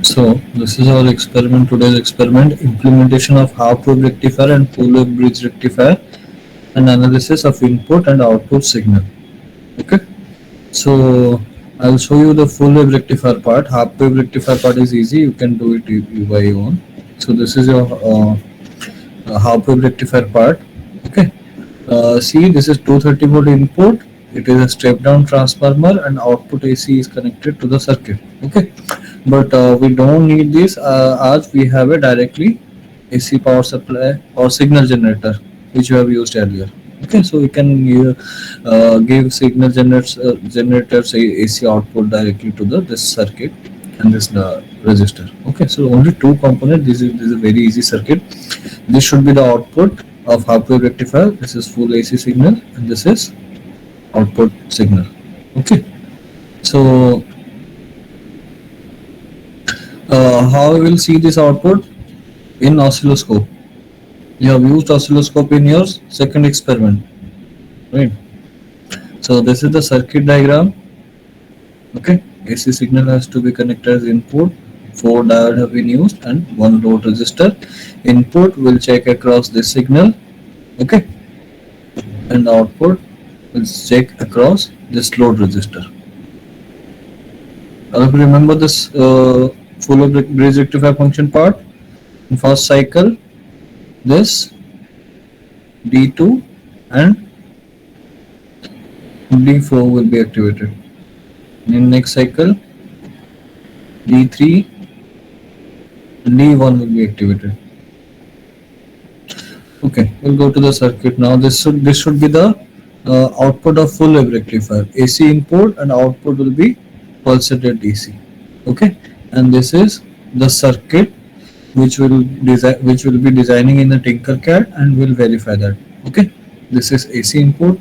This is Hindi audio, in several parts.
So this is our experiment, today's experiment, implementation of half wave rectifier and full wave bridge rectifier and analysis of input and output signal. Okay. So I'll show you the full wave rectifier part. Half wave rectifier part is easy. You can do it by your own. So this is your half wave rectifier part. Okay. See, this is 230 volt input. It is a step down transformer and output AC is connected to the circuit. Okay. But we don't need this as we have a directly AC power supply or signal generator which we have used earlier. Okay, so we can give signal generators AC output directly to the this circuit and this resistor. Okay, so only two components. This is a very easy circuit. This should be the output of half wave rectifier. This is full AC signal and this is output signal. Okay, so how we will see this output in oscilloscope. You have used oscilloscope in your second experiment, right? So this is the circuit diagram. Okay, AC signal has to be connected as input. 4 diodes have been used and 1 load resistor. Input will check across this signal. Okay, and output will check across this load resistor. Now, if you remember this full bridge rectifier function part, in first cycle this D2 and D4 will be activated. In next cycle D3 and D1 will be activated. Okay, we'll go to the circuit now. This should be the output of full wave rectifier. AC input and output will be pulsated DC. Okay, and this is the circuit which will be designing in the Tinkercad and will verify that. Okay, this is AC input,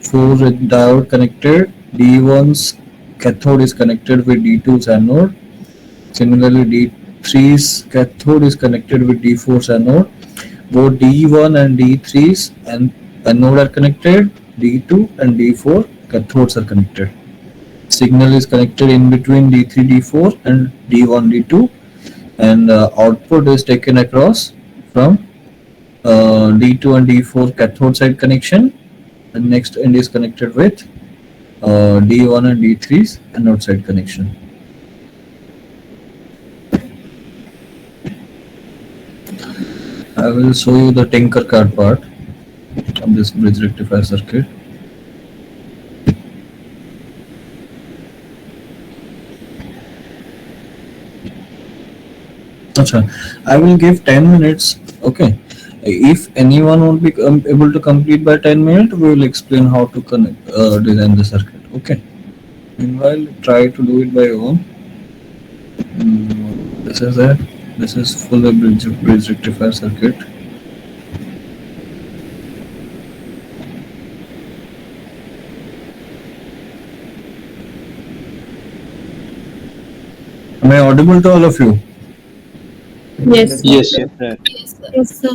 4 diode connected, D1's cathode is connected with D2's anode. Similarly, D3's cathode is connected with D4's anode. Both D1 and D3's anode are connected. D2 and D4 cathodes are connected. Signal is connected in between D3, D4 and D1, D2, and output is taken across from D2 and D4 cathode side connection, and next end is connected with D1 and D3's anode side connection. I will show you the Tinkercad part of this bridge rectifier circuit. I will give 10 minutes. Okay, if anyone won't be able to complete by 10 minutes, we will explain how to design the circuit. Okay, meanwhile try to do it by your own. This is it. This is full of bridge rectifier circuit. Am I audible to all of you? Yes. Yes, sir. Yes, sir.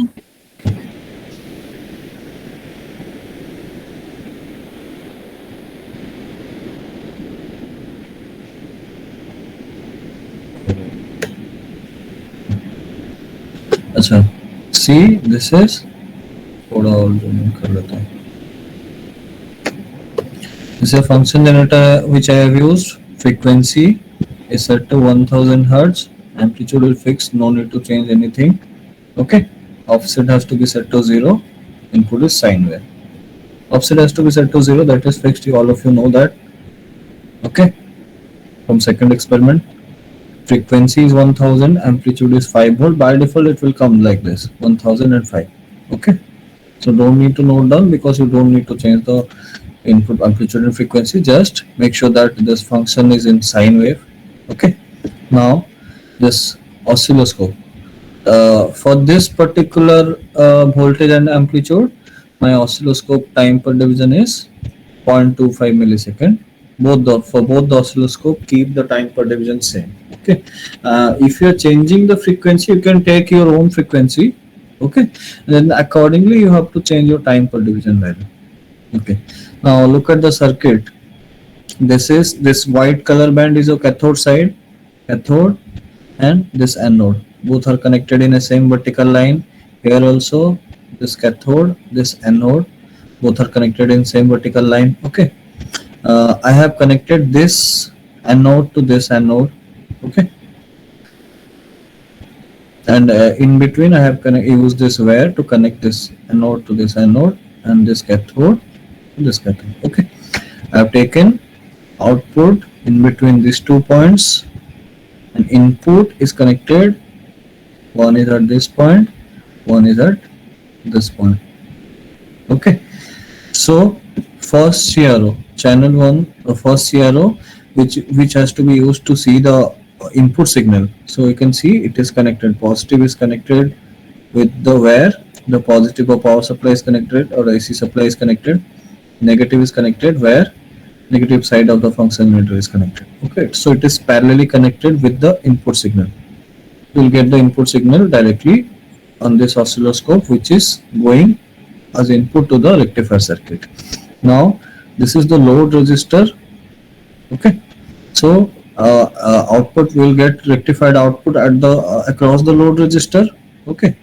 अच्छा, see, this is थोड़ा और zoom कर लेता हूँ. This is a function generator which I have used. Frequency is set to 1000 hertz. Amplitude is fixed. No need to change anything. Okay. Offset has to be set to 0. Input is sine wave. Offset has to be set to 0. That is fixed. All of you know that. Okay. From second experiment. Frequency is 1000. Amplitude is 5 volt. By default, it will come like this: 1005. Okay. So don't need to note down because you don't need to change the input amplitude and frequency. Just make sure that this function is in sine wave. Okay. Now this oscilloscope, for this particular voltage and amplitude, my oscilloscope time per division is 0.25 millisecond. For both the oscilloscope, keep the time per division same. Okay. If you are changing the frequency, you can take your own frequency. Okay, and then accordingly you have to change your time per division value. Okay, now look at the circuit. This white color band is a cathode side, cathode, and this anode. Both are connected in a same vertical line. Here also, this cathode, this anode, both are connected in same vertical line. Okay. I have connected this anode to this anode. Okay. And in between, I have used this wire to connect this anode to this anode and this cathode to this cathode. Okay. I have taken output in between these 2 points, and input is connected. One is at this point, one is at this point. Okay. So first CRO, channel 1, the first CRO, which has to be used to see the input signal. So you can see it is connected. Positive is connected with the wire. The positive of power supply is connected, or AC supply is connected. Negative is connected where negative side of the function generator is connected. Okay, so it is parallelly connected with the input signal. You will get the input signal directly on this oscilloscope, which is going as input to the rectifier circuit. Now this is the load resistor. Okay, so output will get rectified output at the across the load resistor. Okay,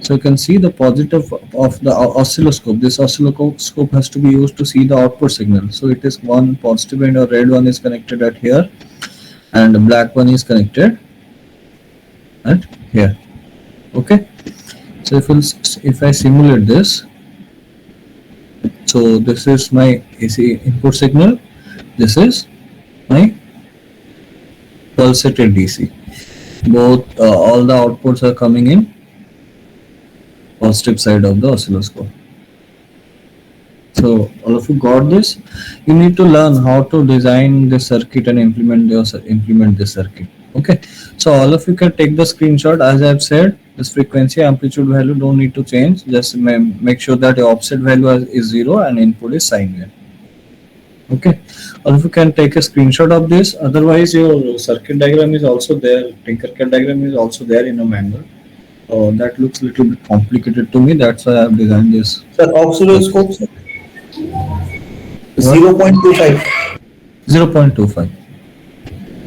so you can see the positive of the oscilloscope. This oscilloscope has to be used to see the output signal. So it is one positive and a red one is connected at here, and the black one is connected at here. Okay, so if I simulate this, so this is my AC input signal, this is my pulsated DC. Both all the outputs are coming in positive side of the oscilloscope. So all of you got this. You need to learn how to design the circuit and implement this circuit. Okay, so all of you can take the screenshot. As I have said, this frequency amplitude value don't need to change. Just make sure that your offset value is 0 and input is sine wave. Okay, or if you can take a screenshot of this. Otherwise, your circuit diagram is also there. Tinkercad diagram is also there in a manual. That looks a little bit complicated to me. That's why I have designed this. Sir, oscilloscope, sir. 0.25. 0.25.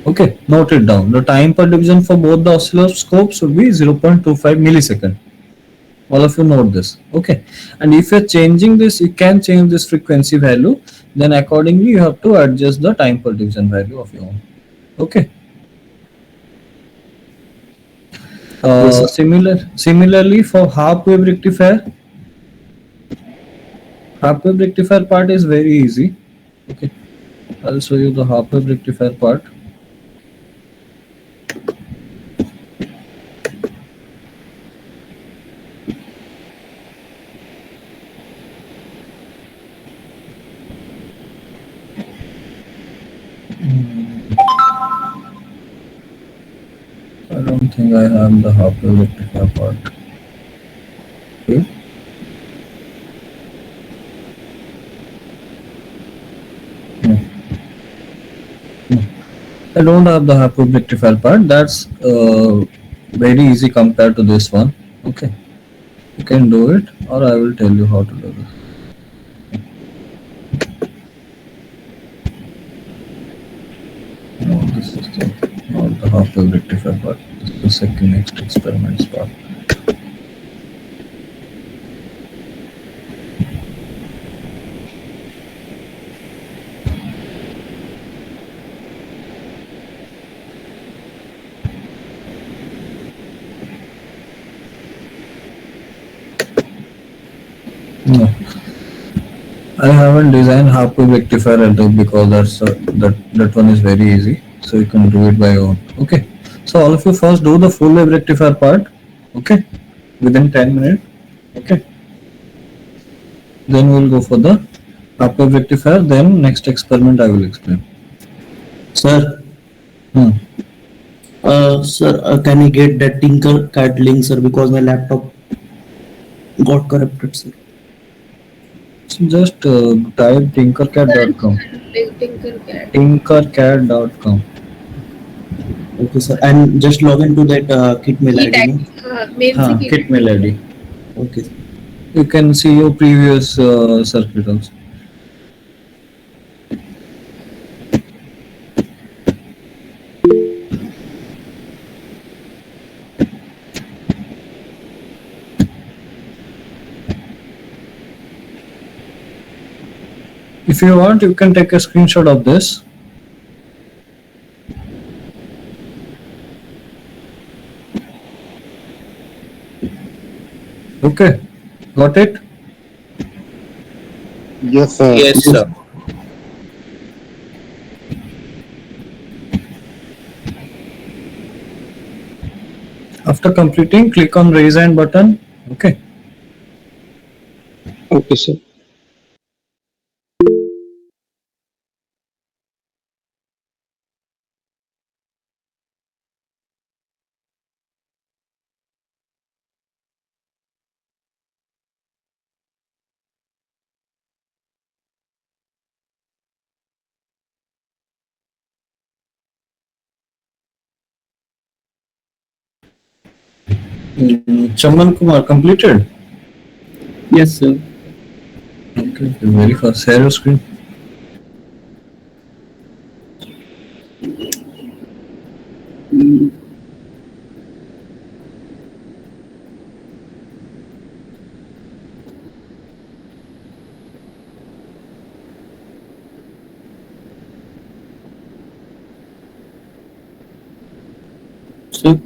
Okay, note it down. The time per division for both the oscilloscopes would be 0.25 millisecond. All of you note this. Okay, and if you're changing this, you can change this frequency value. Then accordingly, you have to adjust the time per division value of your own. Okay. Similarly for half wave rectifier part is very easy. Okay, I'll show you the half wave rectifier part. I don't think I have the half wave rectifier part. Okay. No. I don't have the half wave rectifier part. That's very easy compared to this one. Okay, you can do it, or I will tell you how to do this. No, this is not the half wave rectifier part. This is the second next experiments part. No, I haven't designed half wave rectifier at all because that one is very easy. So you can do it by your own. Okay. So all of you first do the full wave rectifier part. Okay, within 10 minutes. Okay. Then we'll go for the half wave rectifier. Then next experiment I will explain. Sir, Hmm. sir, can I get that Tinkercad link, sir? Because my laptop got corrupted, sir. So just type tinkercad.com. Tinkercad. Tinkercad.com. Okay, sir. And just log into that kit mail ID. No? Main हाँ, से kit mail ID. Okay. You can see your previous circuit also. If you want, you can take a screenshot of this. Okay, got it? Yes, sir. Yes, sir. After completing, click on raise hand button. Okay. Okay, sir. Chaman Kumar completed. Yes, sir. Okay, very fast. Share your screen. Sir.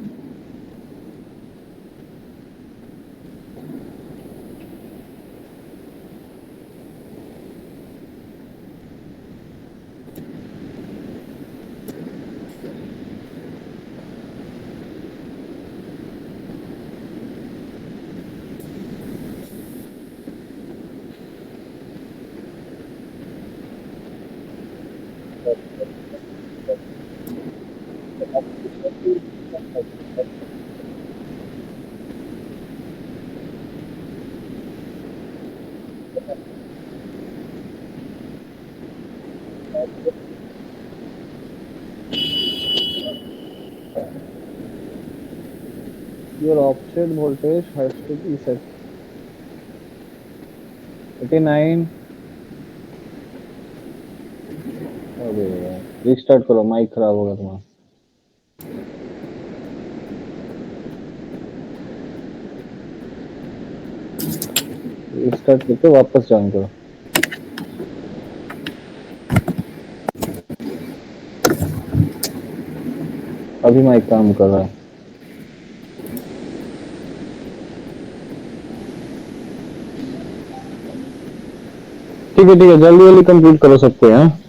Your offset voltage has to be set. 89. अबे यार, रिस्टार्ट करो, माइक खराब होगा तुम्हारा। रिस्टार्ट करके वापस ज्वाइन करो। अभी माइक काम कर रहा है। ठीक है, जल्दी जल्दी कंप्लीट करो सबको, हैं?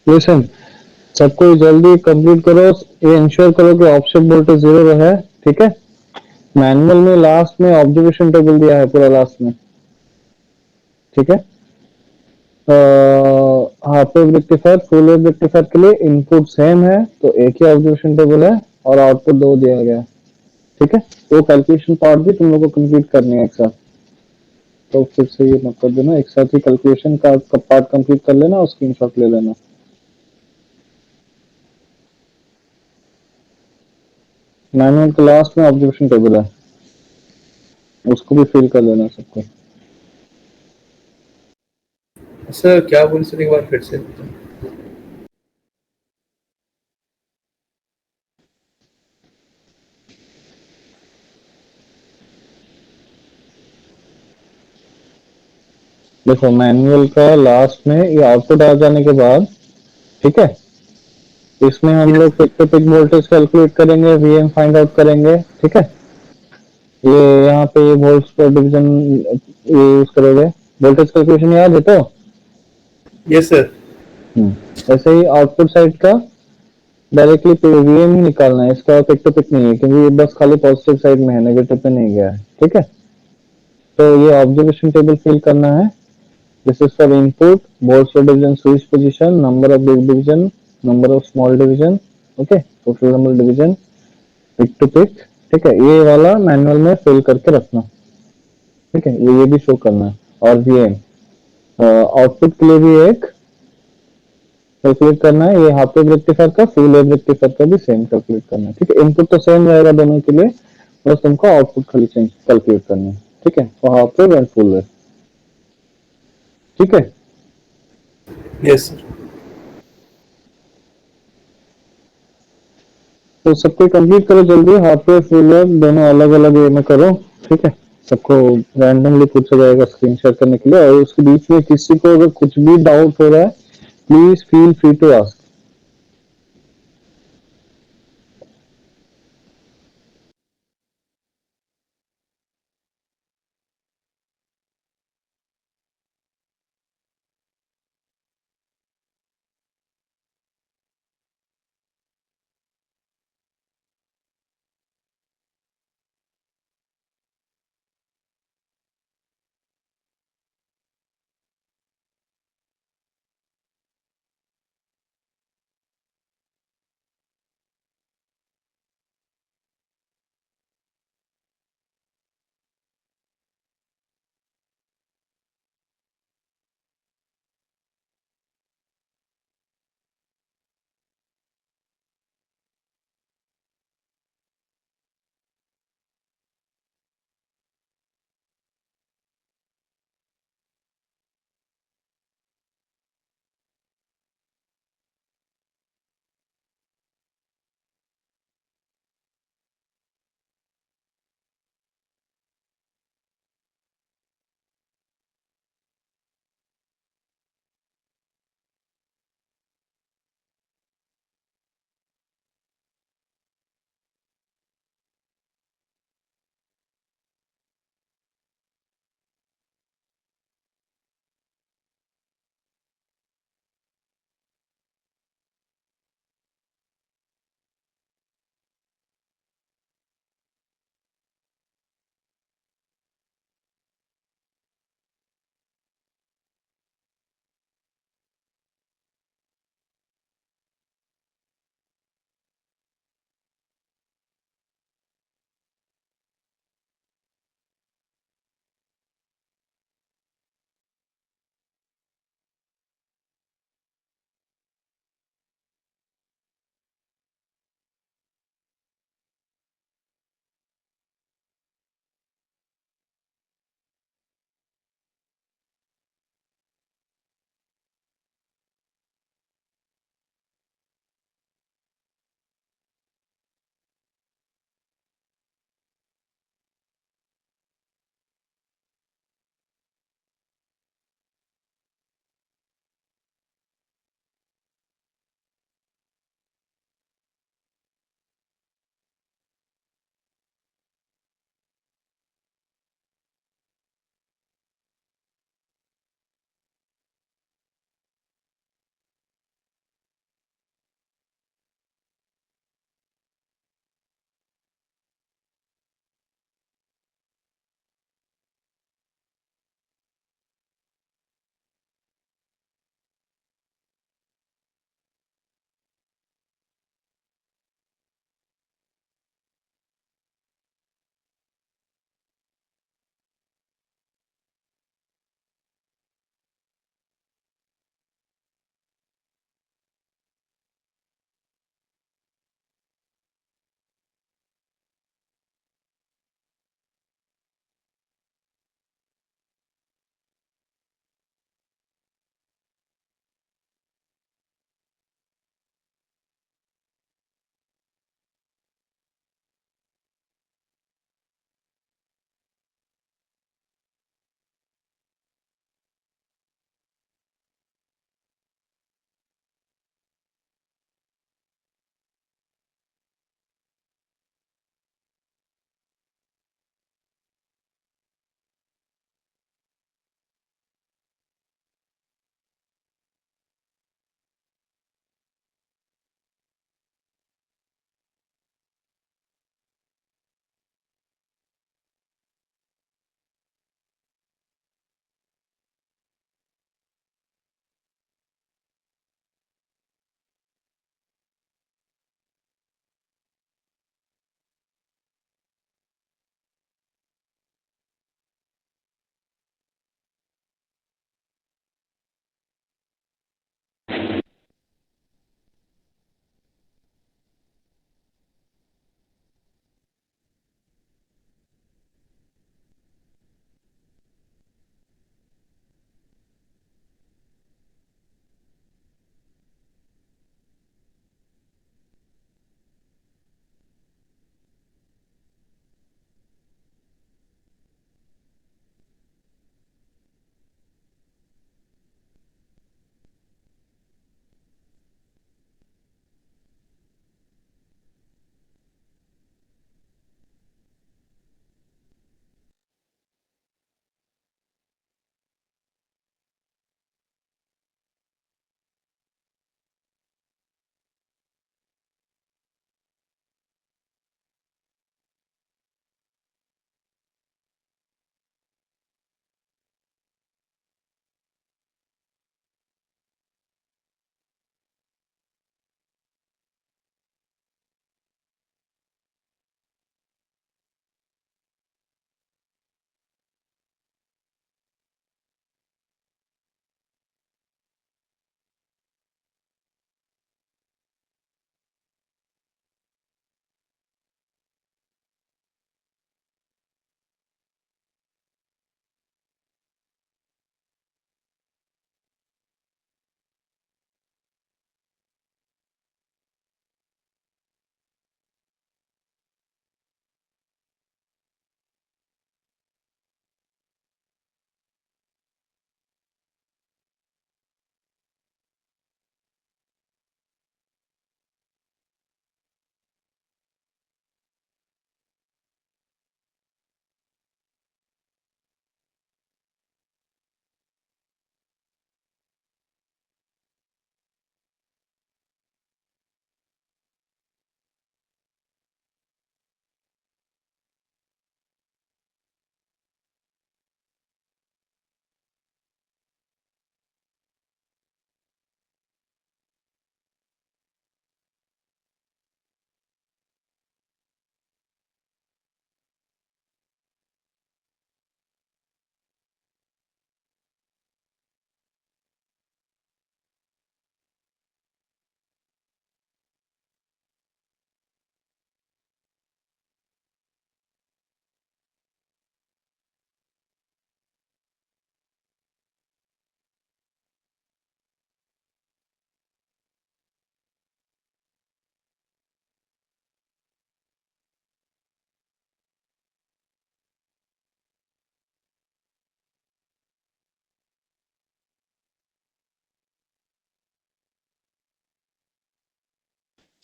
लिसन, सबको जल्दी कंप्लीट करो, ये इंश्योर करो कि ऑफसेट वोल्टेज 0 है, ठीक है? मैनुअल में लास्ट में ऑब्जर्वेशन टेबल दिया है पूरा लास्ट में, ठीक है? Half wave rectifier, full wave rectifier के लिए इनपुट सेम है, तो एक ही ऑब्जर्वेशन टेबल है और आउटपुट 2 दिया गया है, ठीक है? वो कैलकुलेशन पार्ट भी तुम लोगों को कंप्लीट करनी है एक साथ, तो फिर से ये मत कर देना, एक साथ ही कैलकुलेशन का पार्ट कंप्लीट कर लेना और स्क्रीनशॉट ले लेना। मैनुअल के लास्ट में ऑब्जर्वेशन टेबल है, उसको भी फिल कर लेना सबको। सर क्या बोल सर, एक बार फिर से। देखो मैनुअल का लास्ट में ये आउटपुट आ जाने के बाद, ठीक है, इसमें हम लोग peak to peak voltage calculate करेंगे, वीएम फाइंड आउट करेंगे, ठीक है? ये यहाँ पे ये वोल्ट्स पर डिवीजन ये यूज करोगे, वोल्टेज कैलकुलेशन याद है तो? Yes sir. ऐसे ही आउटपुट साइड का डायरेक्टली वीएम ही निकालना है, इसका पिक टू पिक नहीं है, क्योंकि ये बस खाली पॉजिटिव साइड में है, नेगेटिव पे नहीं गया है, ठीक है? तो ये ऑब्जर्वेशन टेबल फिल करना है। This is for input, volts per division, switch position, number of big division, number of small division, okay, total number division, pick to pick, ठीक है? ये वाला मैनुअल में फिल करके रखना, ठीक है? ये भी शो करना है। और वीएम आउटपुट के लिए भी एक कैलकुलेट करना है, ये हाफ वेव रेक्टिफायर का फुल वेव रेक्टिफायर का भी सेम कैलकुलेट करना है, ठीक है। इनपुट तो सेम रहेगा दोनों के लिए, बस तुमको आउटपुट खाली चेंज कैलकुलेट करना है, ठीक है, for half wave and full wave, ठीक है। Yes sir. तो सबको कंप्लीट करो जल्दी, हाफ वेव फुल वेव दोनों अलग अलग वे में करो, ठीक है। सबको रैंडमली पूछा जाएगा स्क्रीन शेयर करने के लिए, और उसके बीच में किसी को अगर कुछ भी डाउट हो रहा है please feel free to ask.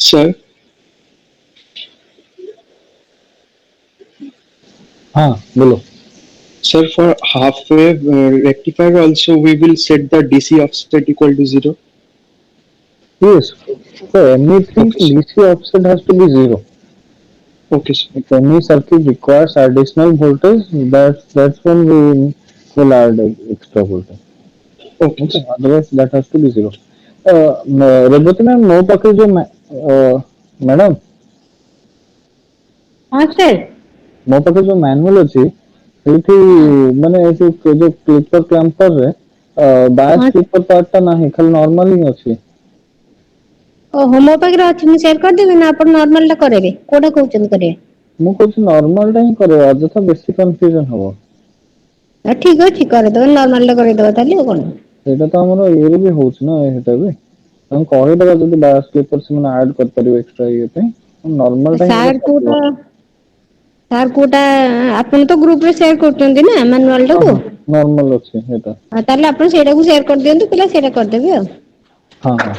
Sir, हाँ बोलो. sir, for half wave rectifier also we will set the DC offset equal to 0. Yes. For anything, Okay, sir. DC offset has to be zero. Okay, sir. If any circuit requires additional voltage, that's when we will add extra voltage. Okay, Okay. sir. Otherwise, that has to be zero. Revathi ma'am ମୋ पाखे जो मैडम हाँ सर. ମୋ ପାଖେ जो मैनुअल ଅଛି ସେଇଠି ମାନେ ଏ जो क्लिपर क्लैम्पर रे बायस हाँ. क्लिपर पार्ट टा ନାହିଁ ଖାଲି नॉर्मल ହିଁ ଅଛି. ଓହୋ ମୋ ପାଖରେ ଅଛି ମୁଁ ସେୟାର କରିଦେବି ନା ଆପଣ ନର୍ମାଲ ଟା କରିବେ କୋଉଟା କହୁଛନ୍ତି କରିବେ? ମୁଁ କହୁଛି ନର୍ମାଲ ଟା ହିଁ କରିବା ଅଯଥା ବେଶୀ କନଫ୍ୟୁଜନ ହବ. ଠିକ ଅଛି କରିଦେବା ନର୍ମାଲ ଟା କରିଦେବା ତାହେଲେ ଆଉ କଣ. ସେଇଟା ତ ଆମର ଇଏରେ ବି ହଉଛି ନା ସେଇଟା ବି ଆମେ କହିଦେବା ଯଦି ବାୟସ କ୍ଲିपर ସେମାନେ ଆଡ୍ କରିପାରିବେ ଏକ୍ସଟ୍ରା ଇଏ ପାଇଁ ନର୍ମାଲ ଟା ହିଁ ସାର୍ ଚାଲିବ. କୋଉଟା ସାର୍ କୋଉଟା ଆପଣ ତ ଗ୍ରୁପରେ ସେୟାର କରୁଛନ୍ତି ନା ମାନୁଆଲ ହଁ ଟାକୁ ହଁ ନର୍ମାଲ ଅଛି ସେଇଟା. ତାହେଲେ ଆପଣ ସେଇଟାକୁ ସେୟାର କରିଦିଅନ୍ତୁ ପିଲା ସେଇଟା କରିଦେବେ ଆଉ. ହଁ ହଁ.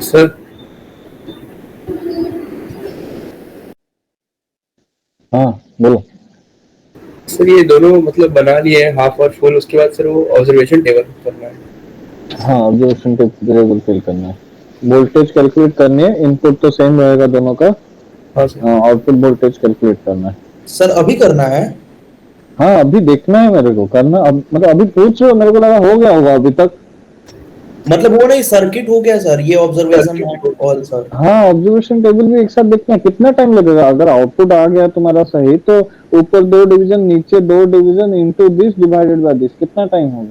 सर हाँ बोलो। सर ये दोनों मतलब बना लिए हैं हाफ और फुल, उसके बाद सर वो ऑब्जर्वेशन टेबल करना है। हाँ ऑब्जर्वेशन टेबल फिल करना है, वोल्टेज कैलकुलेट करनी है, इनपुट तो सेम रहेगा दोनों का, हाँ सर। आउटपुट वोल्टेज कैलकुलेट करना है। सर अभी करना है? हाँ अभी देखना है मेरे को, करना अब मतलब अभी पूछ रहे हो, मेरे को लगा हो गया होगा अभी तक। मतलब वो नहीं, सर्किट हो गया सर, ये ऑब्जर्वेशन ऑल सर। हाँ ऑब्जर्वेशन टेबल भी एक साथ देखना है, कितना टाइम लगेगा? अगर आउटपुट आ गया तुम्हारा सही तो ऊपर 2 डिवीजन नीचे 2 division into this divided by this, कितना टाइम होगा?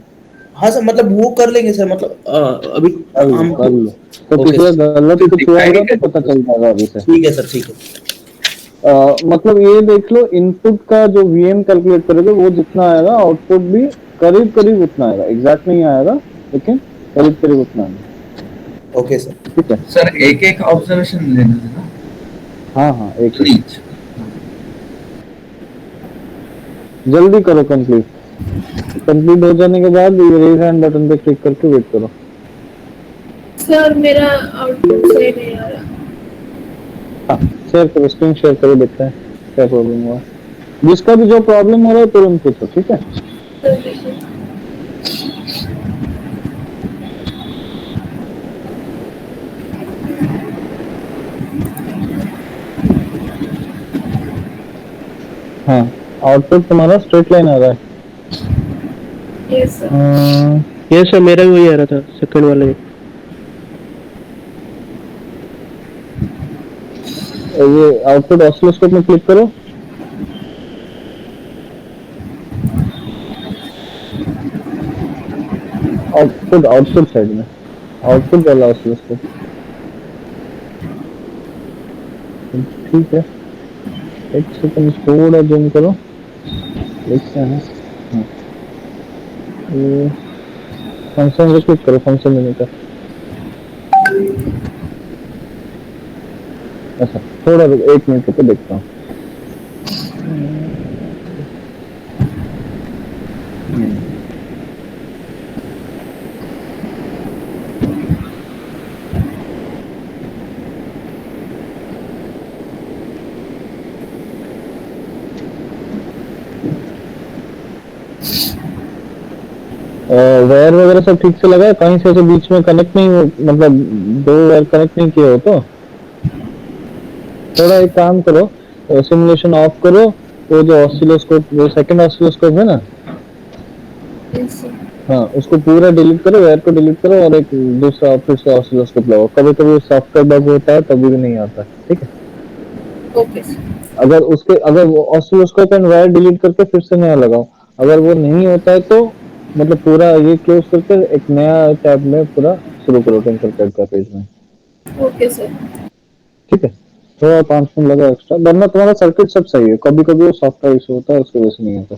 हाँ सर, मतलब वो कर लेंगे सर, मतलब अभी कर लो हम। कर लो, तो ओके किसी का सर, गलत तो कुछ हुआ दिखाई होगा नहीं तो देता पता सर। चल जाएगा अभी से। ठीक है सर, ठीक है। मतलब ये देख लो, इनपुट का जो वीएम कैलकुलेट करोगे वो जितना आएगा, आउटपुट भी करीब करीब उतना आएगा, एग्जैक्ट नहीं आएगा लेकिन करीब करीब उतना आएगा। Okay sir. ठीक है। सर एक एक ऑब्जर्वेशन लेना है ना, हाँ हाँ एक एक, प्लीज। जल्दी करो कंप्लीट, कंप्लीट हो जाने के बाद रेज हैंड बटन पे क्लिक करके वेट करो। सर मेरा आउटपुट सही नहीं आ रहा। हाँ शेयर करो, स्क्रीन शेयर करो, देखते हैं क्या प्रॉब्लम हुआ। जिसका भी जो प्रॉब्लम हो रहा है तुरंत पूछो, ठीक है। सर देखिए, हाँ आउटपुट तुम्हारा स्ट्रेट लाइन आ रहा है। Yes sir. ये सर मेरा भी वही आ रहा था, सेकंड वाले में। ये आउटपुट ऑसिलोस्कोप में क्लिक करो। आउटपुट आउटपुट साइड में, आउटपुट वाला ऑसिलोस्कोप। ठीक है, एक सेकंड थोड़ा जूम करो, देखते हैं। हाँ, ये फंक्शन पे क्लिक करो, फंक्शन मेन्यू का। अच्छा थोड़ा रुको, 1 मिनट रुको, देखता हूँ। वायर वगैरह सब ठीक से लगा है? कहीं से ऐसे बीच में कनेक्ट नहीं हो, मतलब 2 वायर कनेक्ट नहीं किए हो तो थोड़ा एक काम करो, सिमुलेशन ऑफ करो, वो जो ऑसिलोस्कोप, वो सेकंड ऑसिलोस्कोप है ना, यस सर। हाँ उसको पूरा डिलीट करो, वायर को डिलीट करो और एक दूसरा फिर से ऑसिलोस्कोप लगाओ। कभी कभी सॉफ्टवेयर बग होता है तभी भी नहीं आता, ठीक है। Okay sir. अगर वो ऑसिलोस्कोप एंड वायर डिलीट करके फिर से नया लगाओ, अगर वो नहीं होता है तो मतलब पूरा ये क्लोज करके एक नया टैब में पूरा शुरू करो, टिंकरकैड का पेज में, ओके सर। ठीक है। थोड़ा 5 मिनट लगा एक्स्ट्रा, वरना तुम्हारा सर्किट सब सही है, कभी कभी वो सॉफ्टवेयर इशू होता है, उसकी वजह से नहीं होता।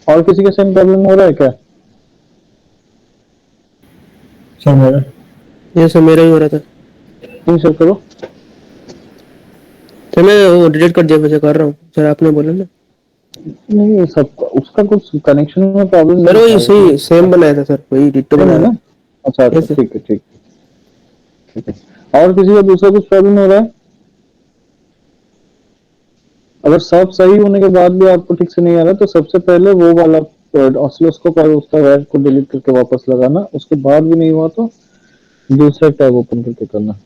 और किसी का सेम प्रॉब्लम हो रहा है क्या? सर मेरा ये सर मेरा ही हो रहा था। तुम शेयर करो। सर मैं वो डिलीट कर दिया, वैसे कर रहा हूँ सर, आपने बोला ना। नहीं ये सब उसका कुछ कनेक्शन में प्रॉब्लम सर नहीं वही था, सही सेम बनाया था सर, वही डिटो है बनाया ना? था। अच्छा अच्छा, Yes, sir. ठीक है ठीक ठीक है। और किसी का दूसरा कुछ प्रॉब्लम हो रहा है? अगर सब सही होने के बाद भी आपको ठीक से नहीं आ रहा तो सबसे पहले वो वाला ऑसिलोस्कोप और उसका वायर को डिलीट करके वापस लगाना, उसके बाद भी नहीं हुआ तो दूसरा टैब ओपन करके करना।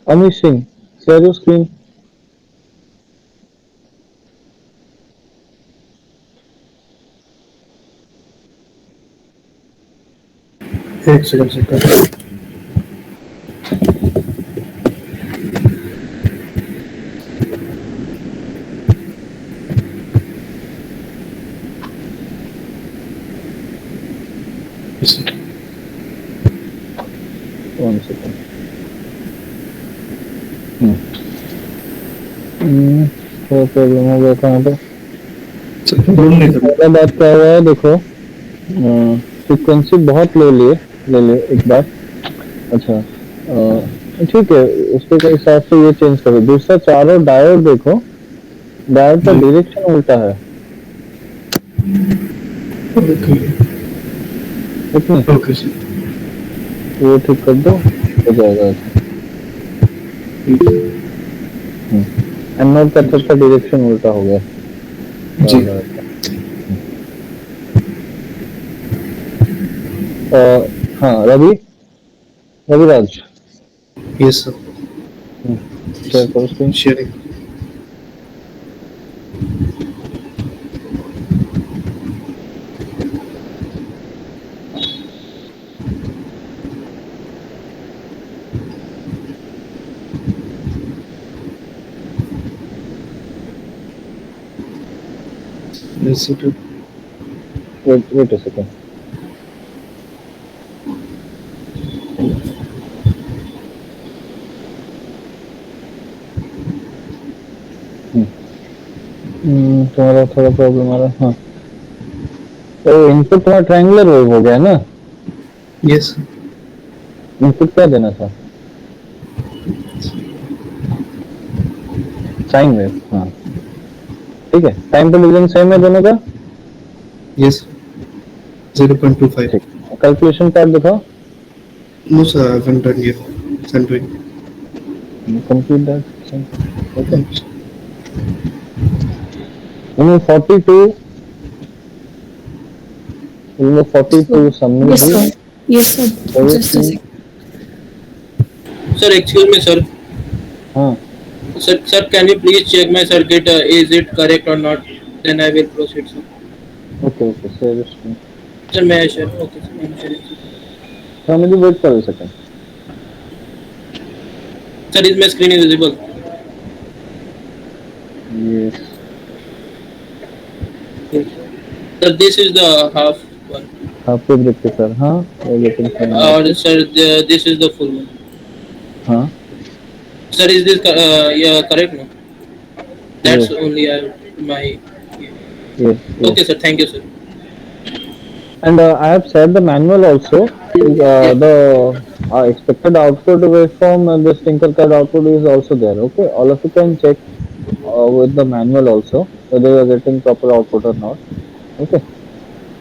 Amit Singh, share your screen. एक सेकंड। One second. तो प्रॉब्लम हो गया कहाँ पे? पहला बात क्या हुआ है देखो, फ्रीक्वेंसी बहुत लो ले ले एक बार। अच्छा ठीक है, उसके हिसाब से ये चेंज करो। दूसरा चारों डायोड देखो, डायोड का डायरेक्शन उल्टा है। ओके ठीक है, ओके सर वो ठीक कर दो, हो जाएगा। एंड नोट कर सकता डायरेक्शन उल्टा हो गया। जी हाँ रविराज यस सर शेयर करो screen. Sharing yes sir wait a second. तुम्हारा थोड़ा प्रॉब्लम आ रहा है। हाँ, तो इनपुट तुम्हारा ट्रायंगुलर वेव हो गया ना। यस इनपुट क्या देना था? Sine wave. हाँ ठीक है, टाइम पे डिवीजन सेम है दोनों का। यस 0.25 ठीक, कैलकुलेशन पार्ट दिखाओ। No sir I haven't done yet I'm doing complete that. Okay, remove 42, remove 42 Yes, Samruddhi, sir. Yes, sir. Just a 17, second. Sir, excuse me, sir. हाँ Sir, can you please check my circuit? Is it correct or not? Then I will proceed, sir. Okay share screen. Sir, may I share? Okay, sir. I am sharing, sir. समझी, वेट करो second. Sir, is my screen is visible? Yes Yes. Sir, this is the half one. आपको देखते सर। हाँ वो लेकिन fine Or sir, this is the full one. हाँ Sir, is this yeah, correct? No. That's yes only my. Yes Okay, sir. Thank you, sir. and I have set the manual also. The expected output waveform and this Tinkercad output is also there. Okay, all of you can check with the manual also whether you are getting proper output or not. Okay.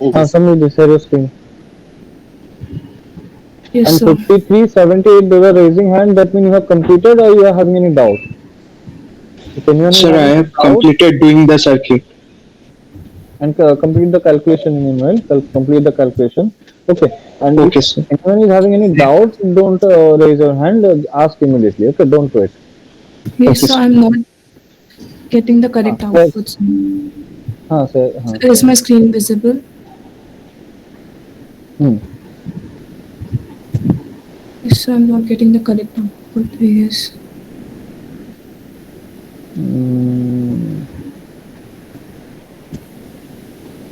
Samir, this is your screen. Yes, And sir. 5378 they were raising hand. That means you have completed or you are having any doubt? If anyone is Sir, I having have doubt, completed doing the circuit. and complete the calculation in email. Complete the calculation. Okay. And Okay, if sir. anyone is having any doubts, don't raise your hand. Ask immediately. Okay. Don't wait. Yes, Okay, sir. sir. I'm not getting the correct Sir, outputs. हाँ सर हाँ Is my screen visible? Yes, sir. I'm not getting the correct output. Yes.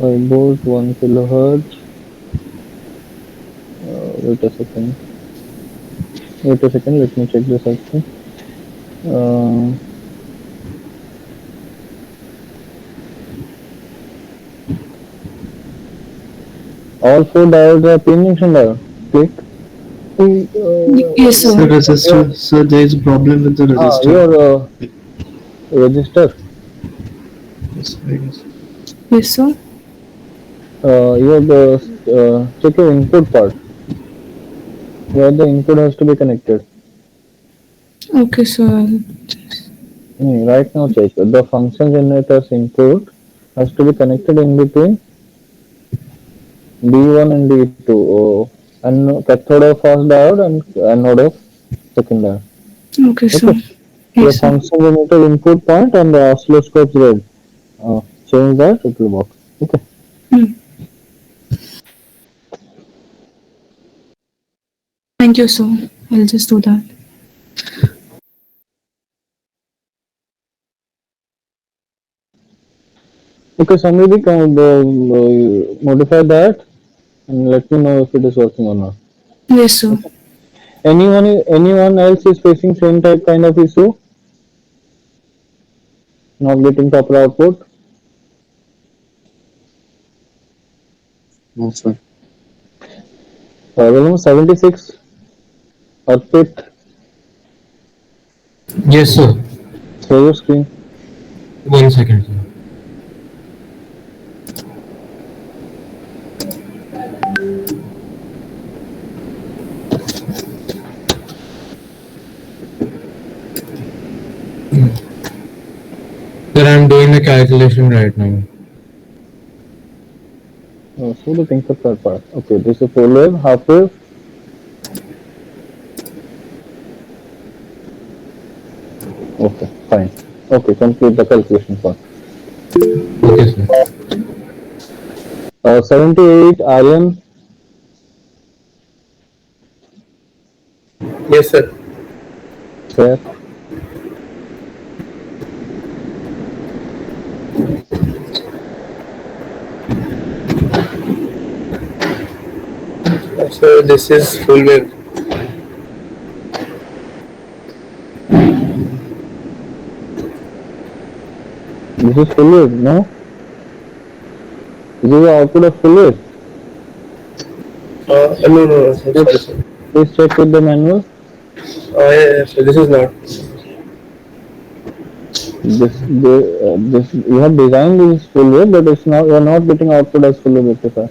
5 volt 1 kilohertz. Wait a second. Let me check this actually. All 4 diodes are PN junction diode. Click. Yes, sir sir. resistor sir there is a problem with the resistor Your register. yes I guess Yes, sir. Your check your input part where the input has to be connected. Okay, sir. Right now check the function generator's input has to be connected in between D1 and D2 and cathode of first diode and anode of second diode. Okay, sir. Okay. The Yes, sir. function generator input point on the oscilloscope read. Change that, it will work. Okay. Thank you, sir. I'll just do that. Okay, Samriddhi, can modify that and let me know if it is working or not. Yes, sir. Anyone else is facing same type kind of issue? Not getting proper output? No, sir. Problem 76. Arpit, Yes, sir. share your screen. 1 second, sir. Sir, I'm doing the calculation right now. So the things are third part. Okay, this is full wave, half wave. Okay, fine. Okay, complete the calculation part. Okay, sir. 78 Aryan. Yes, sir. Sir. So this is full wave. This is full wave, no? This is the output of full wave. No, sorry, sir. Please check with the manual. Yeah, so this is not. This you have designed this full wave, but it's not. You are not getting output as full wave rectifier.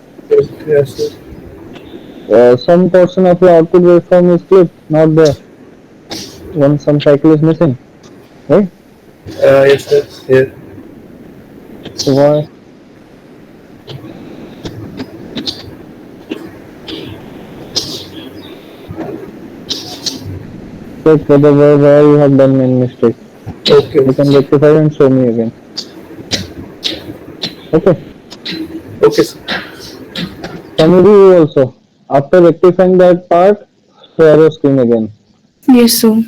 Yes, sir. Some portion of your output waveform is clipped, not there. Some cycle is missing, right? Yes, sir. Here. So why? Check where you have done any mistake. Okay. You can rectify and show me again. Okay. Okay, sir. Samudhi, you also. After rectifying that part, share your screen again. Yes, sir.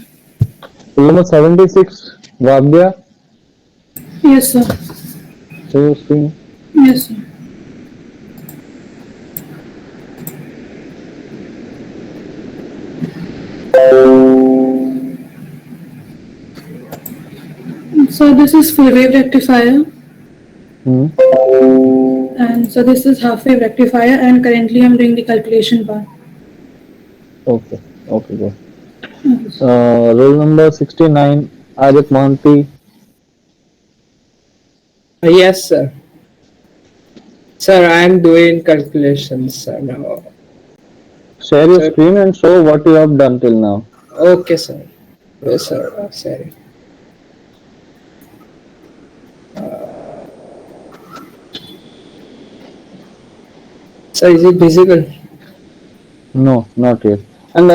Number 76, Vabhya, Yes, sir. share your screen. Yes, sir. So this is full wave rectifier, and so this is half wave rectifier, and currently I'm doing the calculation part. Okay, good. Roll number 69, Ajit Mohanty. Yes, sir. Sir, I am doing calculations now. Share your screen and show what you have done till now. Okay, sir. Yes, sir. Sorry. Sir, is it visible? No, not yet. And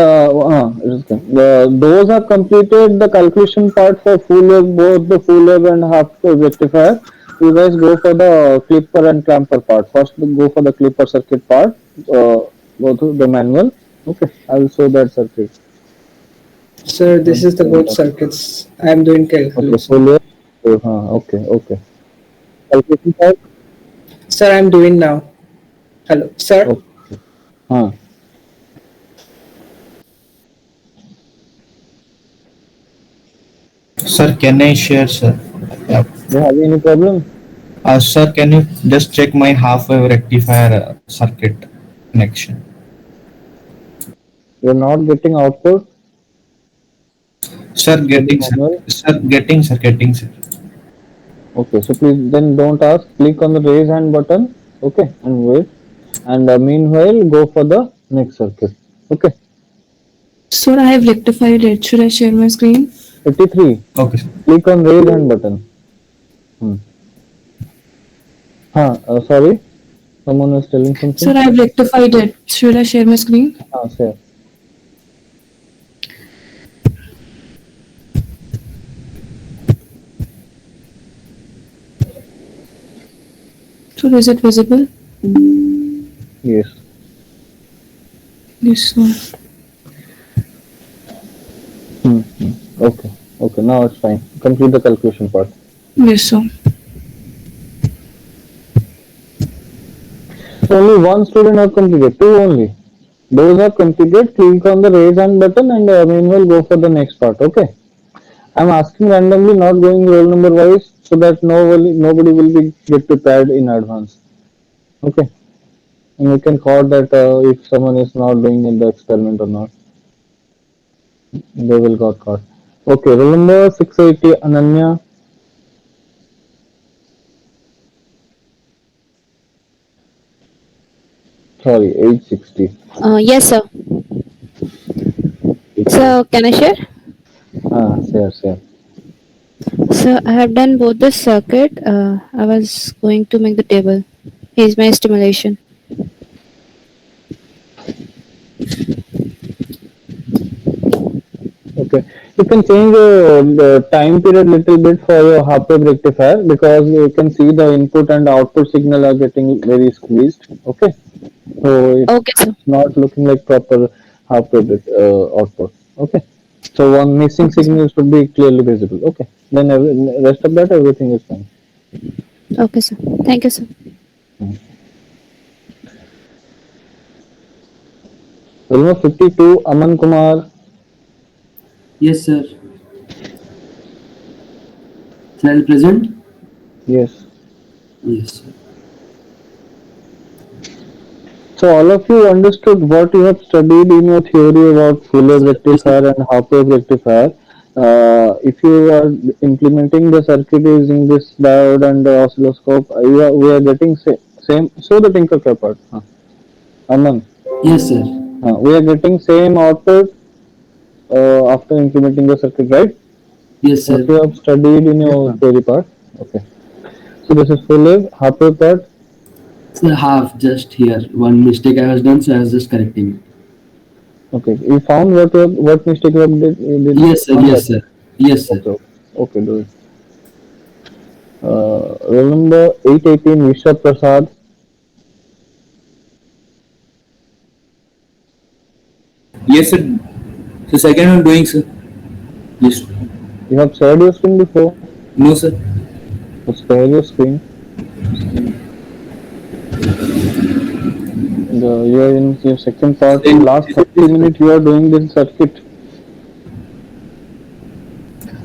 those have completed the calculation part for full wave, both the full wave and half wave rectifier. You guys go for the clipper and clamper part. First, go for the clipper circuit part. Go to the manual. Okay, I will show that circuit. Sir, this is the both circuits. I am doing calculation. Okay, full wave. Okay. Calculation part. Sir, I am doing now. Hello, sir. Okay. Sir, can I share, sir? Yeah. Do you have any problem? Sir, can you just check my half-wave rectifier circuit connection? You're not getting output? Sir, getting, sir. Okay, so please then don't ask. Click on the raise hand button. Okay, and wait. And meanwhile, go for the next circuit. Okay. Sir, I have rectified it. Should I share my screen? 83. Okay, sir. Click on raise hand button. Sorry. Someone is telling something. Sir, I have rectified it. Should I share my screen? Share. So is it visible? Yes. Yes, sir. Okay, now it's fine. Complete the calculation part. Yes, sir. Only one student have completed, 2 only. Those have completed, click on the raise hand button and meanwhile go for the next part, okay? I'm asking randomly, not going roll number wise, so that nobody will be get prepared in advance. Okay? And you can call that if someone is not doing in the experiment or not. They will got caught. Okay, roll number 680, Ananya. sorry, 860. Yes, sir. So, can I share? Share. So, I have done both the circuit. I was going to make the table. Here's my stimulation. Okay. You can change the time period little bit for your half wave rectifier because you can see the input and output signal are getting very squeezed. Okay. So Okay, sir. it's not looking like proper half wave output. Okay. So one missing Okay, sir. signal should be clearly visible. Okay. Then rest of that everything is fine. Okay, sir. Thank you, sir. Almost 52, Aman Kumar. Yes, sir. Shall I present? Yes. Yes, sir. So all of you understood what you have studied in your theory about full wave rectifier and half wave rectifier. If you are implementing the circuit using this diode and the oscilloscope, we are getting same. So the Tinkercad part. Aman. Yes, sir. We are getting same output after implementing the circuit, right? Yes, sir. What you have studied in your theory part. Okay. So this is full wave, half wave part. Sir, half just here. One mistake I was done, so I was just correcting it. Okay. You found what mistake you did? Yes, sir. Yes, sir. Yes, sir. Okay, do it. Roll number 818, Vishwa Prasad. Yes, sir. So second I'm doing, sir. Yes. You have shared your screen before? No, sir. Share your screen. You are in your second part. In last 30 minutes, you are doing this circuit.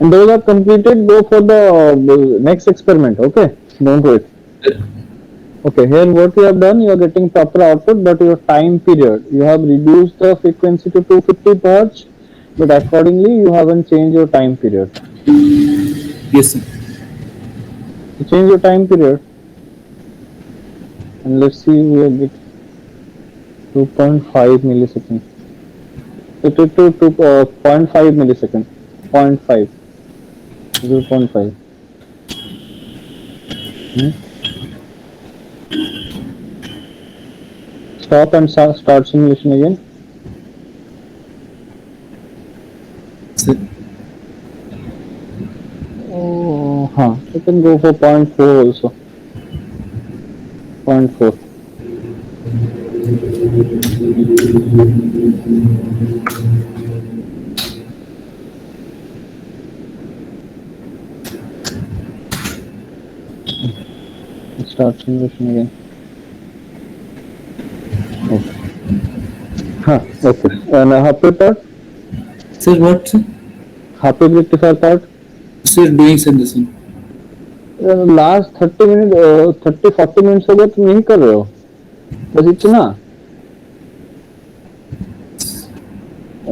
And those are completed. Go for the next experiment. Okay, don't wait. Okay, here what you have done, you are getting proper output, but your time period, you have reduced the frequency to 250 hertz, but accordingly you haven't changed your time period. Yes, sir. You change your time period, and let's see, we are getting 2.5 milliseconds. It is to 0.5 milliseconds. 0.5. 0.5. Stop and start simulation again. Oh, you can go for 0.4 also. 0.4. Start simulation again. Okay. And half wave part? Sir, what, sir? Half wave rectifier part? Sir, doing, sir, this one. Last 30 minute 30-40 minute हो गए तुम यही कर रहे हो बस इतना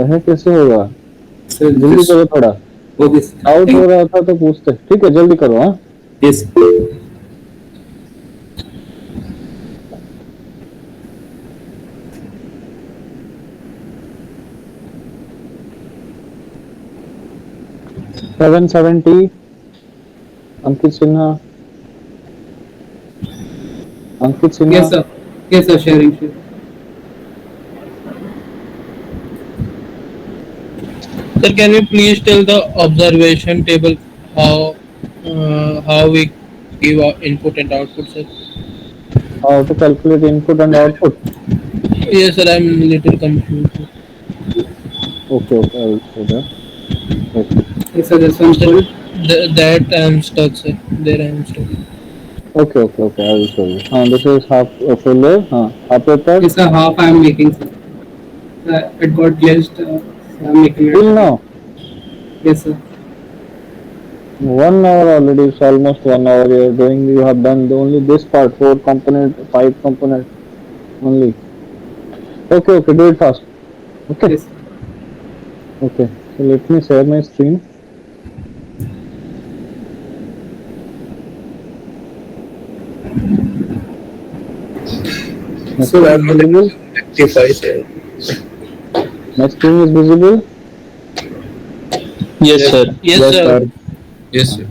ऐसा कैसे होगा जल्दी करो थोड़ा आउट हो रहा था तो पूछते ठीक है जल्दी करो हाँ yes 770 Ankit Sinha. Ankit Sinha. Yes, sir. Yes, sir. Sharing. Sir, can you please tell the observation table how we give our input and output, sir? How to calculate input and output? Yes, sir. I'm a little confused. Okay, I will show that. Yes, sir. There's some sir. That I am stuck, sir. There I am stuck. Okay, I will show you. This is half full wave. Half wave part. Yes, sir. Half I am making, sir. It got glitched. I'm making it. Till now. Yes, sir. 1 hour already. It's almost 1 hour. You are doing. You have done only this part. 4 component, 5 component only. Okay. Do it fast. Okay. Yes. Okay. So let me share my screen. So I'm not able to rectify it. Next thing is visible. Yes, sir. Yes, sir. Yes, sir.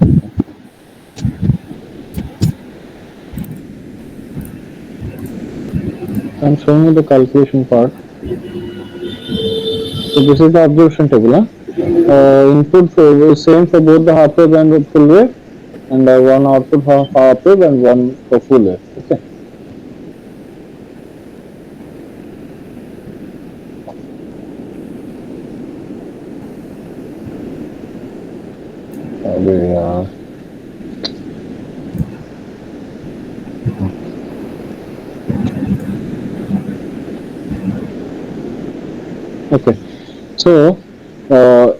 I'm showing you the calculation part. So this is the observation table. Input is same for both the half wave and full wave, and one output for half wave and one for full wave. Okay. अबे यार Okay, so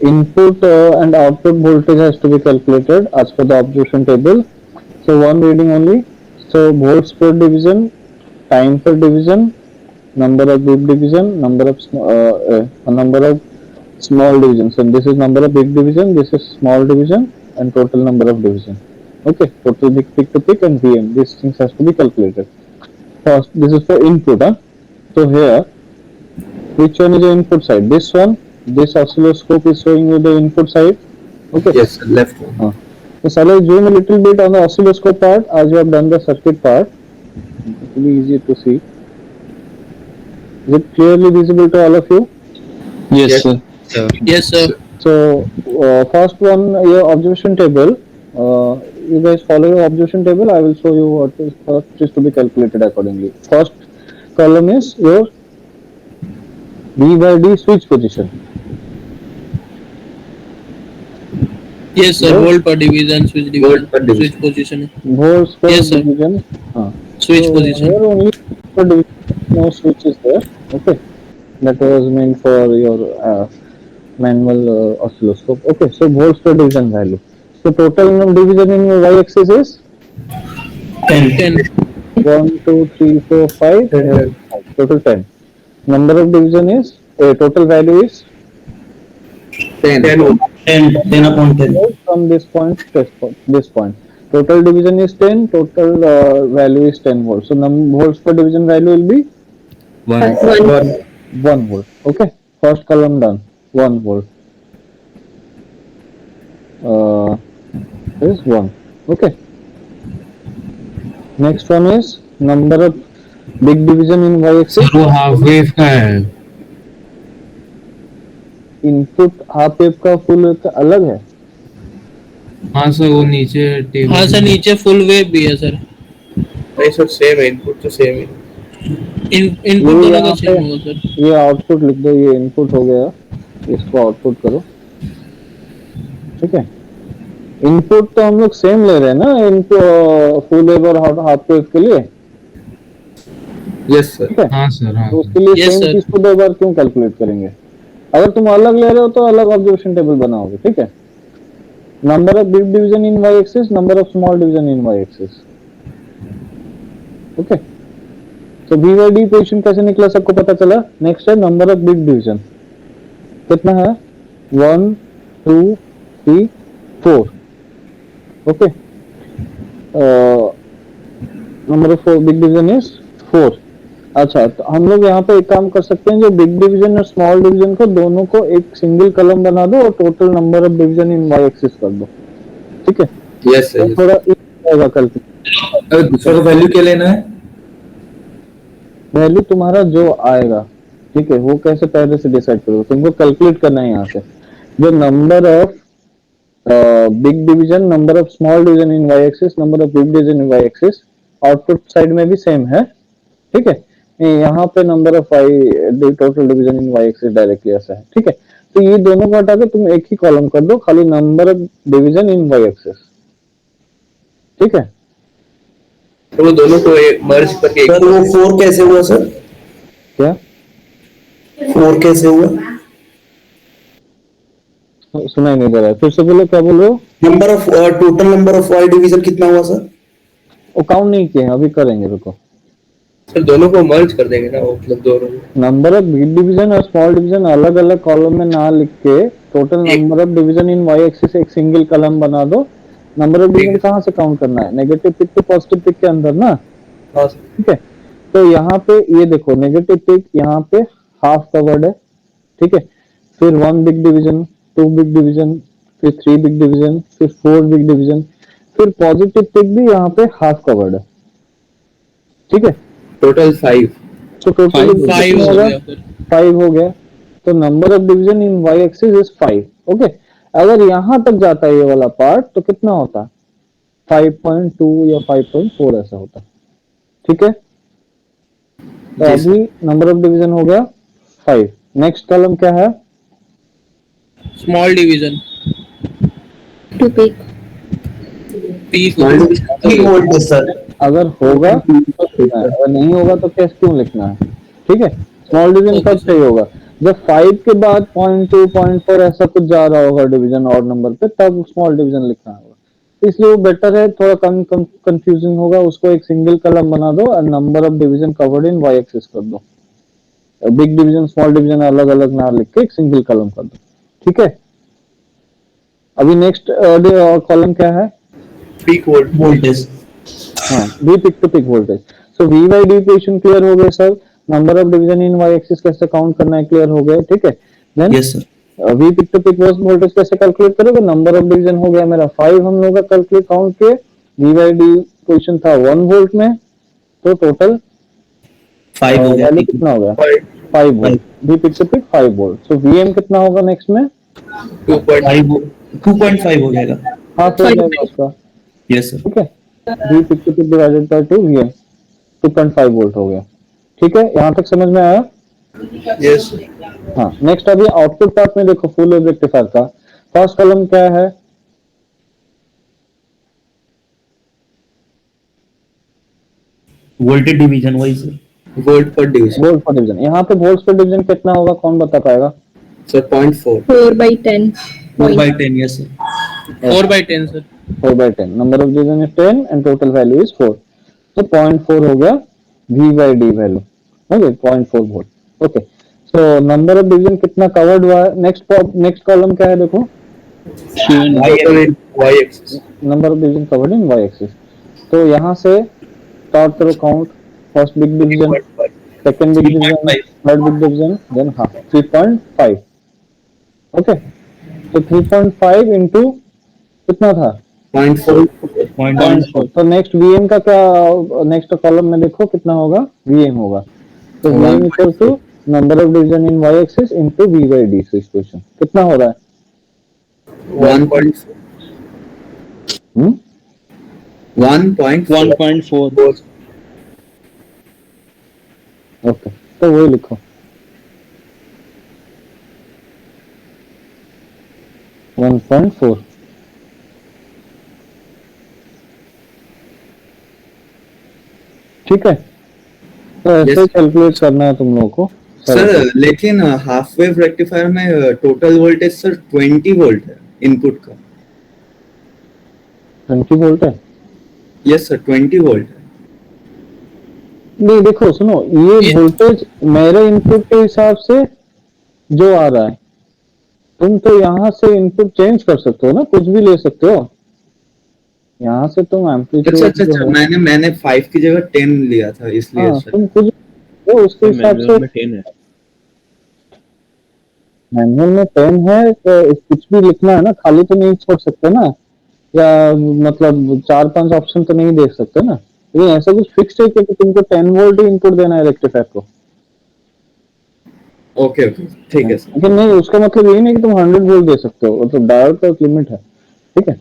input and output voltage has to be calculated as per the observation table. So one reading only. So volts per division, time per division, number of big division, number of small divisions. And this is number of big division, this is small division, and total number of division. Okay, total big peak to peak and VM. These things has to be calculated. First, this is for input. So here, which one is the input side? This one. This oscilloscope is showing you the input side. Okay. Yes, left one. So shall I zoom a little bit on the oscilloscope part as you have done the circuit part? It will be easier to see. Is it clearly visible to all of you? Yes, sir. Yes, sir. So first one, your observation table. You guys follow your observation table. I will show you what is first is to be calculated accordingly. First column is your V by D switch position. Yes, sir. Volt per division, switch division, switch position. Volts per Yes, sir. division. Switch So position. here only per division, no switch is there. Okay, that was meant for your manual oscilloscope. Okay, so volts per division value. So total division in your y-axis is 10. 1, 2, 3, 4, 5. Total 10. Number of division is total value is 10. 10 upon 10. from this point to this point. Total division is 10. Total value is 10 volts. So volts per division value will be 1 volt. Okay. First column done. 1 volt. Is 1. Okay. Next one is number of big division in y-axis. वो हाफ वेव का है. इनपुट हाफ वेव का फुल वेव का अलग है. हाँ सर, वो नीचे टेबल. हाँ सर, नीचे फुल वेव भी है सर. नहीं सर, सेम है, इनपुट तो सेम है. इनपुट दोनों का सेम होगा सर. ये आउटपुट लिख दो, ये इनपुट हो गया, इसको आउटपुट करो. ठीक है. इनपुट तो हम लोग सेम ले रहे हैं ना, इनपुट फुल वेव और हाफ वेव के लिए. Yes sir. हाँ सर, हाँ. तो उसके लिए सेम चीज को दो बार क्यों कैलकुलेट करेंगे? अगर तुम अलग ले रहे हो तो अलग ऑब्जर्वेशन टेबल बनाओगे. ठीक है. Number of big division in Y axis, number of small division in Y axis. Okay. तो वी वाई डी पोजीशन कैसे निकला सबको पता चला. नेक्स्ट है नंबर ऑफ बिग डिवीजन. कितना है? 1, 2, 3, 4. Okay. Number of big division is 4. अच्छा, तो हम लोग यहाँ पे एक काम कर सकते हैं, जो बिग डिवीजन और स्मॉल डिवीजन को दोनों को एक सिंगल कॉलम बना दो और total number of division in Y axis कर दो. ठीक है. Yes sir. थोड़ा आएगा कल. दूसरा वैल्यू क्या लेना है? वैल्यू तुम्हारा जो आएगा. ठीक है. वो कैसे पहले से डिसाइड करो, तुमको कैलकुलेट करना है यहाँ से. जो number of big division, number of small division in Y axis, number of big division in Y axis, output side में भी सेम है. ठीक है. यहाँ पे number of Y total division in Y axis directly ऐसा है. ठीक है. तो ये दोनों को हटा के तुम एक ही कॉलम कर दो, खाली number of division in Y axis. ठीक है. तो वो दोनों को मर्ज करके सर वो 4 कैसे हुआ सर? क्या 4 कैसे हुआ? सुनाई नहीं दे रहा है, फिर से बोलो. क्या बोल रहे हो? Number of total number of Y division कितना हुआ सर? वो काउंट नहीं किए, अभी करेंगे. रुको. सर दोनों को मर्ज कर देंगे ना, मतलब दोनों. नंबर ऑफ बिग डिवीजन और स्मॉल डिवीजन अलग अलग कॉलम में ना लिख के total number of division in Y axis एक सिंगल कॉलम बना दो. नंबर ऑफ डिवीजन कहाँ से काउंट करना है? Negative peak to positive peak के अंदर ना. ठीक है. तो यहाँ पे ये देखो नेगेटिव पिक यहाँ पे हाफ कवर्ड है, ठीक है। फिर 1 बिग डिवीजन, 2 बिग डिवीजन, फिर 3 बिग डिवीजन, फिर 4 बिग डिवीजन, फिर पॉजिटिव पिक भी यहाँ पे हाफ कवर्ड है, ठीक है। टोटल 5। तो टोटल 5 हो गया फिर। 5 हो गया। तो number of division in y axis is 5, okay. अगर यहाँ तक जाता है ये वाला पार्ट तो कितना होता है? 5.2 या 5.4 ऐसा होता है, ठीक है। तो अभी नंबर ऑफ डिवीजन हो गया 5। नेक्स्ट कॉलम क्या है? Small division to peak peak अगर होगा अगर नहीं होगा तो कैसे क्यों लिखना है, ठीक है। स्मॉल डिवीजन कब सही होगा? जब 5 के बाद 0.2 0.4 ऐसा कुछ जा रहा होगा डिवीजन और नंबर पे, तब स्मॉल डिवीजन लिखना होगा। इसलिए वो बेटर है, थोड़ा कम कंफ्यूजिंग होगा, उसको एक सिंगल कलम बना दो और number of division covered in y axis कर दो। बिग डिवीजन स्मॉल डिवीजन अलग अलग ना लिख के एक सिंगल कलम कर दो, ठीक है। अभी नेक्स्ट कॉलम क्या है? Peak voltage. हाँ, V peak to peak voltage. So V by D equation clear हो गए sir. Number of division in y axis कैसे काउंट करना है क्लियर हो गया, ठीक है। Then yes sir. V peak to peak voltage कैसे कैलकुलेट करोगे? नंबर ऑफ डिवीजन हो गया मेरा 5, हम लोग का कैलकुलेट काउंट किए। वी बाई डी इक्वेशन था 1 वोल्ट में, तो टोटल 5 हो गया। वैल्यू कितना हो गया? 5 volt. V peak to peak 5 volt. So VM कितना होगा नेक्स्ट में? 2.5 हो जाएगा। हाफ हो जाएगा उसका, यस सर। ठीक है। V peak to peak divided by 2 VM 2.5 volt हो गया, ठीक है। यहाँ तक समझ में आया? यस। हाँ, नेक्स्ट अभी आउटपुट पार्ट में देखो फुल वेव रेक्टिफायर का फर्स्ट कॉलम क्या है? वोल्टेज डिवीजन वही सर। वोल्ट पर डिवीजन। वोल्ट पर डिवीजन। यहाँ पे वोल्ट पर डिवीजन कितना होगा, कौन बता पाएगा? Sir 0.4। 4/10 4/10 yes sir. 4/10 sir. 4/10 number of division is 10 and total value is 4, तो 0.4 हो गया V by D value, okay 0.4 volt, okay. So number of division कितना कवर्ड हुआ है? नेक्स्ट कॉलम क्या है देखो? y axis. Number of division covered in y axis. तो यहाँ से स्टार्ट करो count. First big division, second big division, third big division, than half 3.5, okay. तो 3.5 इनटू कितना था? 0.4। तो नेक्स्ट वीएम का क्या? नेक्स्ट कॉलम में देखो कितना होगा? वीएम होगा। तो VM equal to number of division in y axis into v by d। Equation कितना हो रहा है? 1.4। ओके, तो वही लिखो 1.4। ठीक है, तो ऐसे कैलकुलेट करना है तुम लोगों को सर। लेकिन हाफ वेव रेक्टिफायर में टोटल वोल्टेज सर 20 वोल्ट है इनपुट का। 20 वोल्ट है? यस सर 20 वोल्ट है। नहीं देखो सुनो, ये वोल्टेज मेरे इनपुट के हिसाब से जो आ रहा है, तुम तो यहाँ से इनपुट चेंज कर सकते हो ना, कुछ भी ले सकते हो यहाँ से तुम एम्पलीट्यूड। अच्छा, मैंने 5 की जगह 10 लिया था इसलिए। हाँ, तुम कुछ तो उसके हिसाब से मैनुअल में 10 है, तो कुछ भी लिखना है ना, खाली तो नहीं छोड़ सकते ना, या मतलब 4-5 ऑप्शन तो नहीं देख सकते ना। ये ऐसा कुछ फिक्स है कि तुमको 10 वोल्ट ही इनपुट देना है रेक्टिफायर को। ओके ठीक है सर। लेकिन नहीं, उसका मतलब ये नहीं कि तुम 100 वोल्ट दे सकते हो, तो डायोड का एक लिमिट है, ठीक है।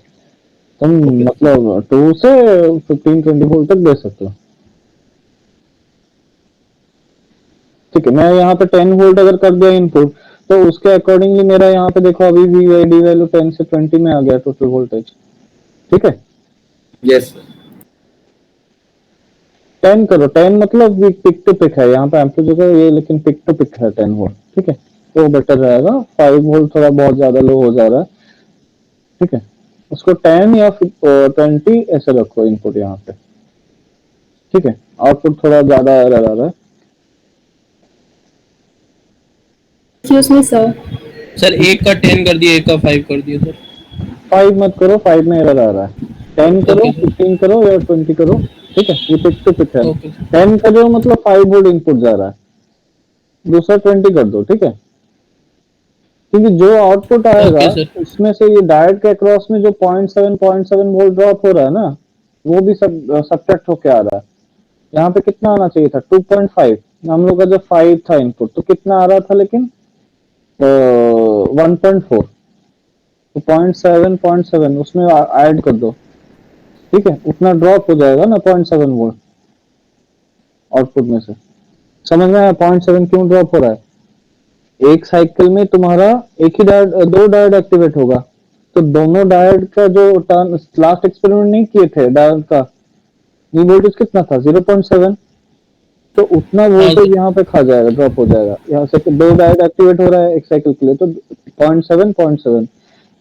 तुम मतलब 2 से 15-20 वोल्ट तक दे सकते हो, ठीक है। मैं यहाँ पे 10 वोल्ट अगर कर दिया इनपुट, तो उसके अकॉर्डिंगली मेरा यहाँ पे देखो अभी वी बाई डी वैल्यू 10 से 20 में आ गया टोटल वोल्टेज, ठीक है। Yes sir. 10 करो, 10 मतलब पिक टू पिक है, यहाँ पे एम्पलीट्यूड जगह ये, लेकिन पिक टू पिक है 10 वोल्ट, ठीक है, तो बेटर रहेगा। 5 वोल्ट थोड़ा बहुत ज्यादा लो हो जा रहा है, ठीक है। उसको 10 या 20 ऐसे रखो इनपुट यहाँ पे, ठीक है। आउटपुट थोड़ा ज्यादा एरर आ रहा है। Excuse me sir. सर एक का 10 कर दिया, एक का 5 कर दिया सर। 5 मत करो, 5 में एरर आ रहा है। 10 करो, 15 करो या 20 करो, ठीक है, ये पिक टू पिक है। ओके 10 का जो मतलब 5 वोल्ट इनपुट जा रहा है, दूसरा 20 कर दो, ठीक है, क्योंकि जो आउटपुट आएगा ओके सर। इसमें से ये डायोड के अक्रॉस में जो 0.7 वोल्ट ड्रॉप हो रहा है ना, वो भी सब सब्ट्रैक्ट होके आ रहा है। यहाँ पे कितना आना चाहिए था 2.5, हम लोग का जो 5 था इनपुट, तो कितना आ रहा था लेकिन 1.4, तो 0.7 उसमें ऐड कर दो, ठीक है, उतना ड्रॉप हो जाएगा ना 0.7 वोल्ट आउटपुट में से। समझ में आया 0.7 क्यों ड्रॉप हो रहा है? एक साइकिल में तुम्हारा एक ही डायोड, दो डायोड एक्टिवेट होगा, तो दोनों डायोड का जो टर्न लास्ट एक्सपेरिमेंट नहीं किए थे डायोड का, ये वोल्टेज कितना था 0.7, तो उतना वोल्टेज यहाँ पे खा जाएगा, ड्रॉप हो जाएगा। यहाँ से दो डायोड एक्टिवेट हो रहा है एक साइकिल के लिए, तो 0.7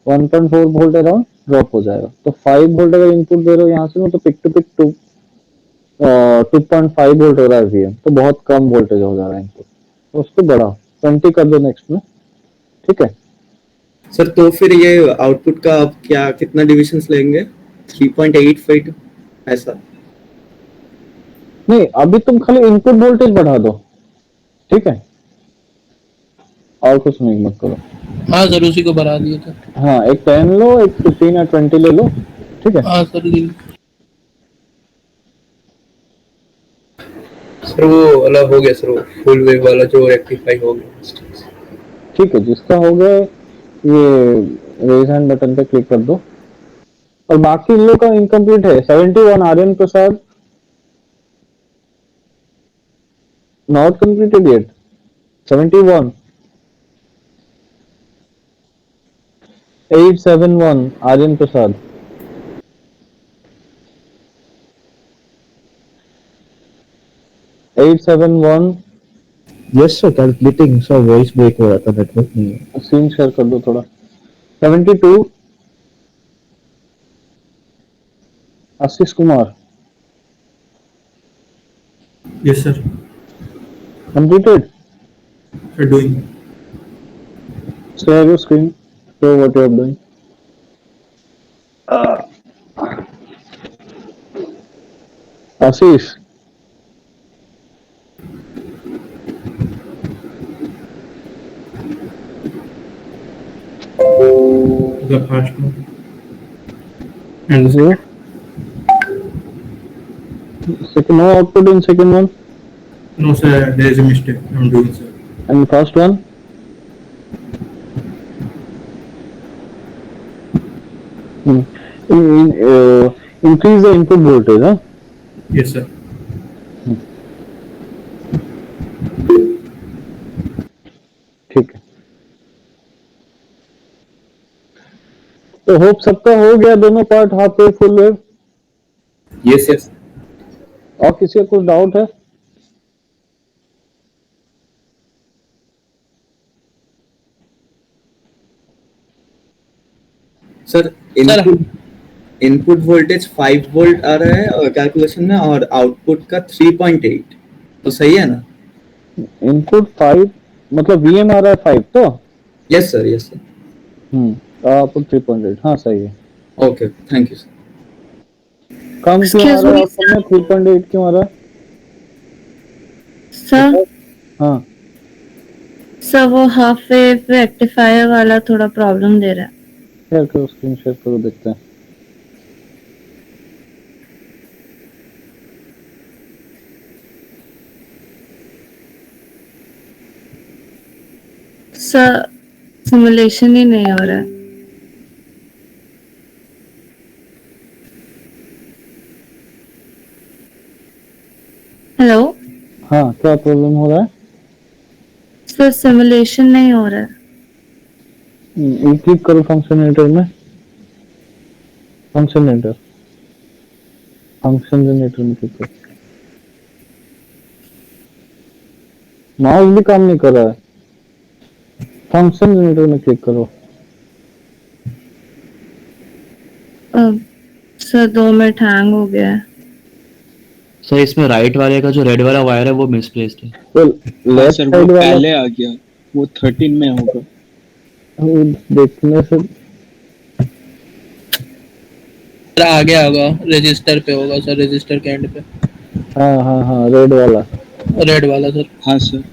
1.4 वोल्ट अराउंड ड्रॉप हो जाएगा। तो 5 वोल्ट अगर इनपुट दे रहे हो यहाँ से, तो पिक टू पिक 2.5 वोल्ट हो रहा है वीएम, तो बहुत कम वोल्टेज हो जा रहा है इनपुट, तो उसको बढ़ाओ 20 कर दो नेक्स्ट में, ठीक है। सर तो फिर ये आउटपुट का अब क्या कितना डिविजन्स लेंगे 3.85 ऐसा? नहीं, अभी तुम खाली इनपुट वोल्टेज बढ़ा दो, ठीक है, और कुछ नहीं मत करो। हाँ सर उसी को बढ़ा दिया था। हाँ, एक 10 लो, एक 15 या 20 ले लो, ठीक है। हाँ सर सर वो वाला हो गया सर, वो फुल वेव वाला जो रेक्टिफाई हो गया। ठीक है, जिसका हो गया ये रेज हैंड बटन पे क्लिक कर दो, और बाकी इन लोग का इनकम्प्लीट है। 71 Aryan Prasad not completed yet. 71 871 Aryan Prasad. Yes sir, calculating sir, voice break हो रहा था, नेटवर्क नहीं है। सीन शेयर कर दो थोड़ा। 72 Ashish Kumar. Yes, sir. Completed. Sir, doing. Share your screen. Show what you are doing. Ashish. The first one. And so, second, no output in second one. No, sir, there is a mistake. I'm doing, sir. And first one. Increase the input voltage, huh? Yes, sir. ठीक है, तो होप सबका हो गया दोनों part, half wave full wave. Yes yes. और किसी का कुछ डाउट है? सर इनपुट वोल्टेज 5 वोल्ट आ रहा है और कैलकुलेशन में, और आउटपुट का 3.8, तो सही है ना? इनपुट 5 मतलब वीएम आ रहा है 5, तो yes sir yes sir. Output 3.8, हाँ सही है। Okay thank you sir. कम क्यों आ रहा है आउटपुट में? 3.8 क्यों आ रहा है सर? हाँ सर वो हाफ वेव रेक्टिफायर वाला थोड़ा प्रॉब्लम दे रहा है। शेयर करो, स्क्रीन शेयर करो, देखते हैं। सर सिमुलेशन ही नहीं हो रहा है। हेलो। हाँ, क्या प्रॉब्लम हो रहा है? सर सिमुलेशन नहीं हो रहा है। क्लिक करो फंक्शन जनरेटर में, फंक्शन जनरेटर में क्लिक करो। माउस भी काम नहीं कर रहा है, फंक्शन जनरेटर में क्लिक करो। सर 2 मिनट हैंग हो गया है। सर इसमें राइट वाले का जो रेड वाला वायर है वो मिसप्लेस्ड है। तो लेफ्ट सर साइड वो वाला पहले आ गया, वो 13 में होगा। देखने से सर आ गया होगा, रजिस्टर पे होगा सर, रजिस्टर के एंड पे, हाँ रेड वाला। रेड वाला सर। हाँ सर।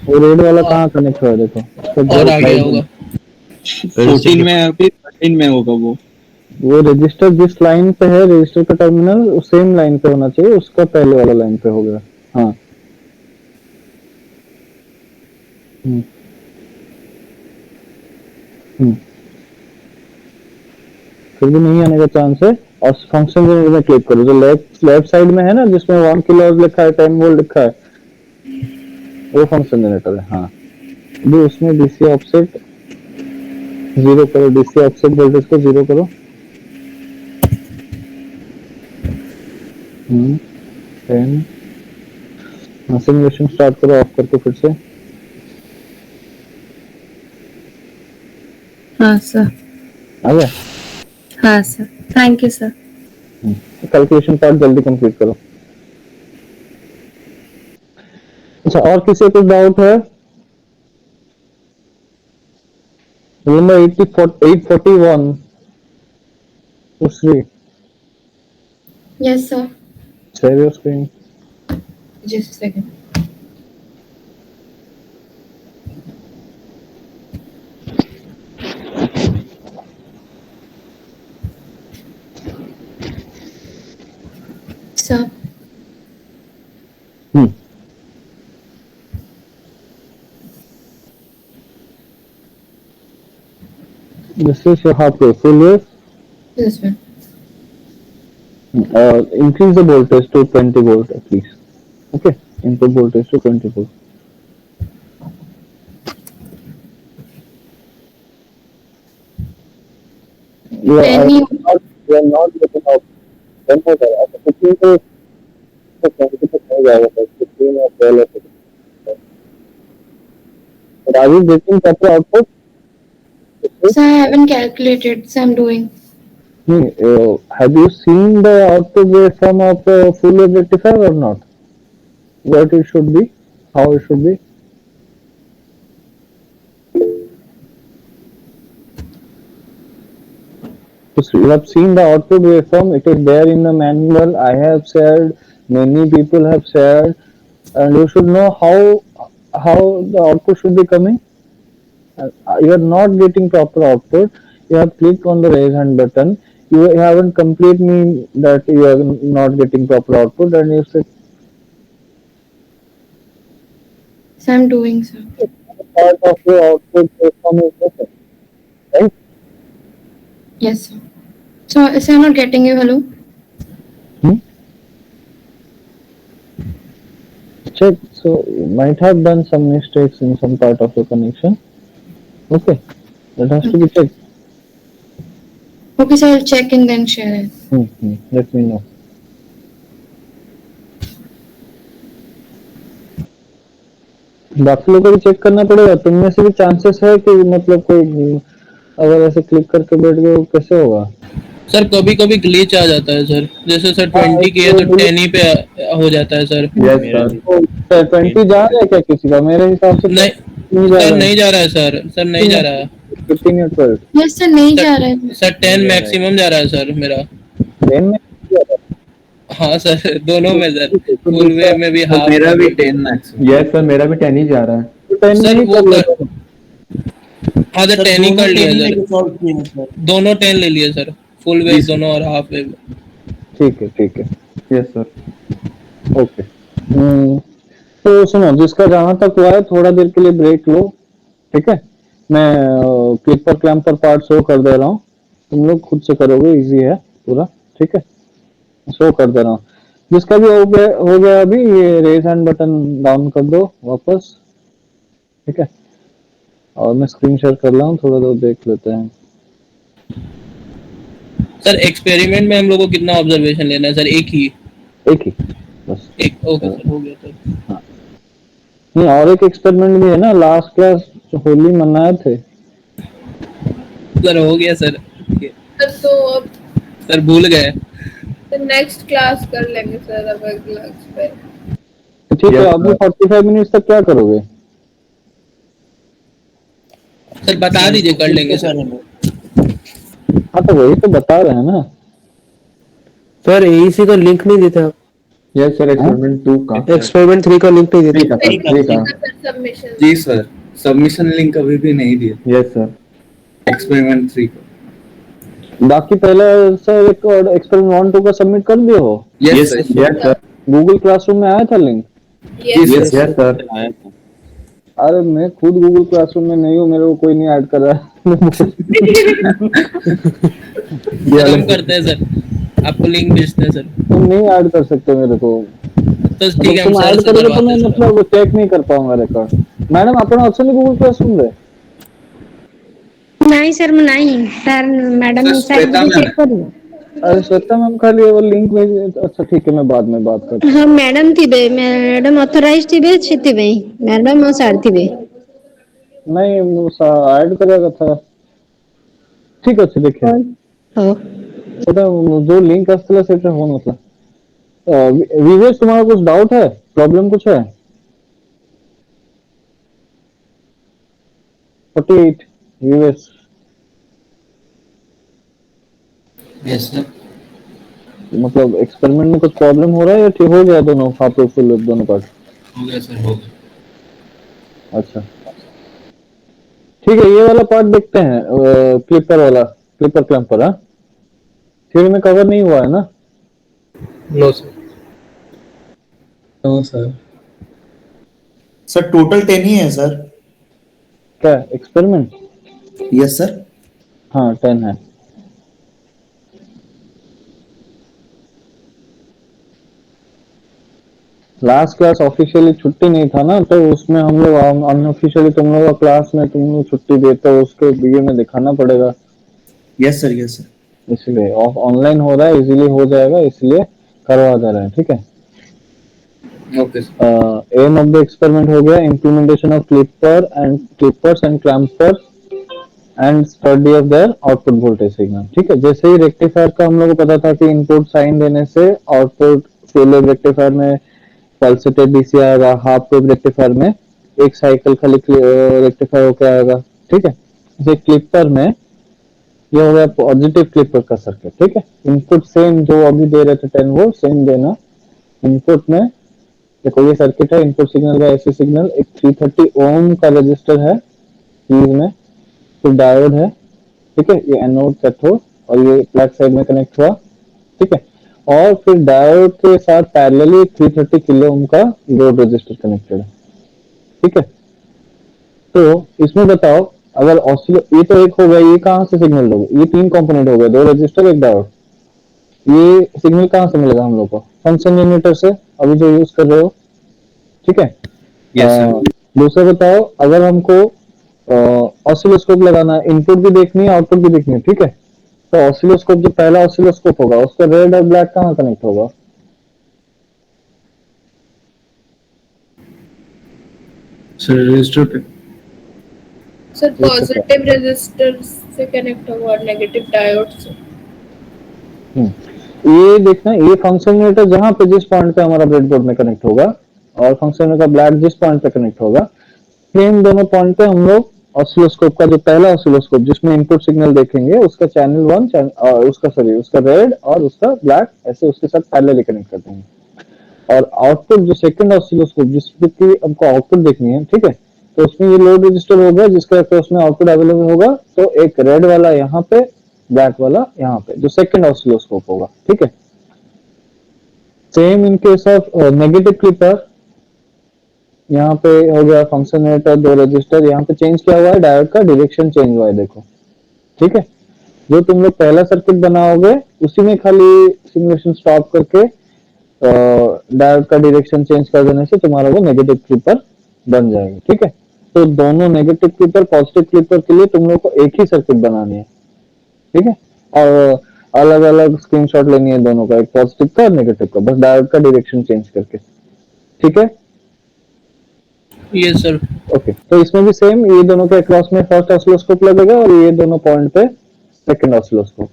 वो रेड वाला कहाँ कनेक्ट हुआ है देखो उसका और आ गया होगा 14 में है अभी, 13 में होगा वो रजिस्टर जिस लाइन पे है, रजिस्टर का टर्मिनल सेम लाइन पे होना चाहिए, उसका पहले वाला लाइन पे हो गया। हाँ फिर भी नहीं आने का चांस है। और फंक्शन जनरेटर में क्लिक करो, जो लेफ्ट साइड में है ना, जिसमें 1 किलो लिखा है, 10 वोल्ट लिखा है, वो फंक्शन जनरेटर है। हाँ अभी उसमें डीसी ऑफसेट 0 करो, डीसी ऑफसेट वोल्टेज को 0 करो। 10 सिमुलेशन स्टार्ट करो ऑफ करके फिर से। हाँ सर। आ गया? हाँ sir, thank you sir. Calculation part जल्दी कंप्लीट करो। अच्छा और किसी को डाउट है? Number 841 Usri, Yes sir. share your screen. Just a second. Sir. This is your half wave, full wave. This one. Increase the voltage to 20 volt at least. Okay, input voltage to 20 volt. You are not getting out. Then हो जाएगा, तो 15 to 20 तक हो जाएगा, 15 or 12 or but are you getting proper output? Sir, I haven't calculated, so I'm doing. Have you seen the output waveform of full wave rectifier or not? What it should be? How it should be? So you have seen the output waveform. It is there in the manual. I have shared. Many people have shared, and you should know how the output should be coming. You are not getting proper output. You have clicked on the raise hand button. You haven't complete mean that you are not getting proper output, and you said So I'm doing, sir. part of your output waveform is missing, right? Yes sir. So I'm not getting you. Hello. Check. So you might have done some mistakes in some part of the connection. Okay, that has to be checked. Okay, sir. I'll check and then share it. Let me know. बाकी लोगों को भी चेक करना पड़ेगा। तुम में से भी चांसेस है कि मतलब कोई अगर ऐसे क्लिक करके बैठ गए कैसे होगा? सर कभी कभी ग्लिच आ जाता है सर, जैसे सर 20 की है तो 10 ही पे हो जाता है सर। सर 20 जा रहा है क्या किसी का? मेरे हिसाब से नहीं सर, नहीं जा रहा है सर, सर नहीं जा रहा है। 15 या 12? Yes sir, नहीं जा रहा है। सर 10 मैक्सिमम जा रहा है सर मेरा। 10 में हाँ सर, दोनों में सर, फुल वे में भी हाफ। मेरा भी 10 मैक्सिमम। यस सर, मेरा भी 10 ही जा रहा है। सर वो हाँ सर 10 ही कर लिया सर, दोनों 10 ले लिए सर, फुल वेव दोनों और हाफ वेव। ठीक है। Yes sir. ओके। तो सुनो, जिसका जहां तक हुआ है थोड़ा देर के लिए ब्रेक लो, ठीक है? मैं क्लिप पर क्लैंप पर पार्ट शो कर दे रहा हूँ, तुम लोग खुद से करोगे, इजी है पूरा, ठीक है? शो कर दे रहा हूँ। जिसका भी हो गया अभी, ये रेज हैंड बटन डाउन कर दो वापस, ठीक है? और मैं स्क्रीन शेयर कर रहा हूँ, थोड़ा देर देख लेते हैं। सर एक्सपेरिमेंट में हम लोग को कितना ऑब्जर्वेशन लेना है सर? एक ही बस एक। ओके सर, हो गया सर। हाँ। नहीं, और एक एक्सपेरिमेंट भी है ना, लास्ट क्लास होली मनाए थे सर, हो गया सर। तो अब सर भूल गए। तो नेक्स्ट क्लास कर लेंगे सर, अब अगला क्लास पे। ठीक है। अभी 45 मिनट्स तक क्या करोगे? सर बता दीजिए, कर लेंगे सर। हाँ तो वही तो बता रहे हैं ना। सर एईसी का लिंक नहीं देते आप। यस सर, एक्सपेरिमेंट 2 का, एक्सपेरिमेंट 3 का लिंक नहीं देते। 3 का सर, 3 का। सबमिशन जी सर, सबमिशन लिंक अभी भी नहीं दिया यस सर। एक्सपेरिमेंट 3 का। बाकी पहले सर एक और एक्सपेरिमेंट 1 2 का सबमिट कर दिए हो? Yes sir, yes sir. Google classroom में आया था लिंक? Yes sir. अरे मैं खुद गूगल क्लासरूम में नहीं हूँ, मेरे को कोई नहीं ऐड कर रहा है। सर हम करते हैं सर, आपको लिंक भेजते हैं सर। तुम नहीं ऐड कर सकते मेरे को, तो ठीक है, हम तुम सर ऐड से करोगे तो करवाते मैं हैं सर। मतलब वो चेक नहीं कर पाऊंगा रिकॉर्ड। मैडम आपण ऑप्शन गूगल क्लासरूम रे नहीं सर, मैं नहीं sir, madam sir, sir Shweta मुझे मैम। चेक करिए। अरे श्वेता मैम खाली वो लिंक भेज। अच्छा ठीक है, मैं बाद में बात करता हाँ मैडम थिबे, मैडम ऑथराइज थिबे छितिबे, मैडम और सर थिबे। हूँ। नहीं वो ऐड करेगा था। ठीक अच्छे देखे हो सेटा जो लिंक आसला सेटा हो नथला। विवेश तुम्हारा कुछ डाउट है, प्रॉब्लम कुछ है? 48 विवेश। Yes sir. मतलब एक्सपेरिमेंट में कुछ प्रॉब्लम हो रहा है या ठीक हो गया दोनों हाफ फुल दोनों पार्ट? हो गया सर, हो गया। अच्छा ठीक है, ये वाला पार्ट देखते हैं, क्लिपर वाला, क्लिपर क्लैंपर। हाँ थ्योरी में कवर नहीं हुआ है ना? No sir. No sir. Sir total 10 ही है सर। क्या एक्सपेरिमेंट? Yes sir. हाँ 10 है। लास्ट क्लास ऑफिशियली छुट्टी नहीं था ना, तो उसमें हम लोग अनऑफिशियली तुम लोग क्लास में तुम लोग छुट्टी देते हो, उसके वीडियो में दिखाना पड़ेगा। Yes sir, yes sir. इसलिए ऑनलाइन हो रहा है, इजीली हो जाएगा, इसलिए करवा दे रहे हैं। ठीक है, okay sir. Aim of the experiment हो गया implementation of clippers and clampers and study of their output voltage signal. ठीक है, जैसे ही रेक्टिफायर का हम लोग को पता था कि इनपुट साइन देने से आउटपुट फुल वेव रेक्टिफायर में पल्सेटेड डीसी आएगा, हाफ वेव रेक्टिफायर में एक साइकिल खाली रेक्टिफाई होकर आएगा। ठीक है, जैसे क्लिपर में ये हो गया पॉजिटिव क्लिपर का सर्किट। ठीक है, इनपुट सेम जो अभी दे रहे थे 10 वोल्ट सेम देना इनपुट में। देखो ये सर्किट है, इनपुट सिग्नल का एसी सिग्नल, एक 330 ओम का रजिस्टर है सीरीज में, फिर डायोड है। ठीक है, ये एनोड कैथोड और ये फ्लैट साइड में कनेक्ट हुआ। ठीक है, और फिर डायोड के साथ पैरेलली 330 किलो ओम का लोड रजिस्टर कनेक्टेड है। ठीक है, तो इसमें बताओ अगर ऑसिलो, ये तो एक हो गया, ये कहां से सिग्नल दोगे? ये 3 कंपोनेंट हो गए, 2 रजिस्टर 1 डायोड। ये सिग्नल कहां से मिलेगा हम लोग को? फंक्शन जनरेटर से, अभी जो यूज कर रहे हो। ठीक है, दूसरा बताओ अगर हमको ऑसिलोस्कोप लगाना है, इनपुट भी देखनी है आउटपुट भी देखनी है। ठीक है, तो ऑसिलोस्कोप जो पहला ऑसिलोस्कोप होगा उसका रेड और ब्लैक कहां कनेक्ट होगा? सर रजिस्टर पे। सर पॉजिटिव रेजिस्टर से कनेक्ट होगा और नेगेटिव डायोड से। ये देखना, ये फंक्शन जनरेटर जहां पे जिस पॉइंट पे हमारा ब्रेडबोर्ड में कनेक्ट होगा और फंक्शन जनरेटर का ब्लैक जिस पॉइंट पे कनेक्ट होगा, सेम दोनों पॉइंट पे हम लोग ऑसिलोस्कोप का जो पहला ऑसिलोस्कोप जिसमें इनपुट सिग्नल देखेंगे उसका चैनल 1 उसका रेड और उसका ब्लैक ऐसे उसके साथ पैरेलली कनेक्ट कर देंगे। और आउटपुट जो सेकंड ऑसिलोस्कोप जिसकी हमको आउटपुट देखनी है, ठीक है, तो उसमें ये लोड रजिस्टर होगा जिसका उसमें आउटपुट अवेलेबल होगा, तो एक रेड वाला यहाँ पे, ब्लैक वाला यहाँ पे, जो सेकंड ऑसिलोस्कोप होगा। ठीक है, same in case of negative clipper, यहाँ पे हो गया फंक्शन जनरेटर 2 रजिस्टर, यहाँ पे चेंज किया हुआ है, डायोड का डायरेक्शन चेंज हुआ है, देखो। ठीक है, जो तुम लोग पहला सर्किट बनाओगे उसी में खाली सिमुलेशन स्टॉप करके डायोड का डायरेक्शन चेंज कर देने से तुम्हारा वो नेगेटिव क्लिपर बन जाएगा। ठीक है, तो दोनों नेगेटिव क्लिपर पॉजिटिव क्लिपर के लिए तुम लोग को एक ही सर्किट बनानी है। ठीक है, और अलग अलग स्क्रीनशॉट लेनी है दोनों का, एक पॉजिटिव का और नेगेटिव का, बस डायोड का डायरेक्शन चेंज करके। ठीक है, यस सर। ओके, तो इसमें भी सेम, ये दोनों के अक्रॉस में फर्स्ट ऑसिलोस्कोप लगेगा और ये दोनों पॉइंट पे सेकंड ऑसिलोस्कोप।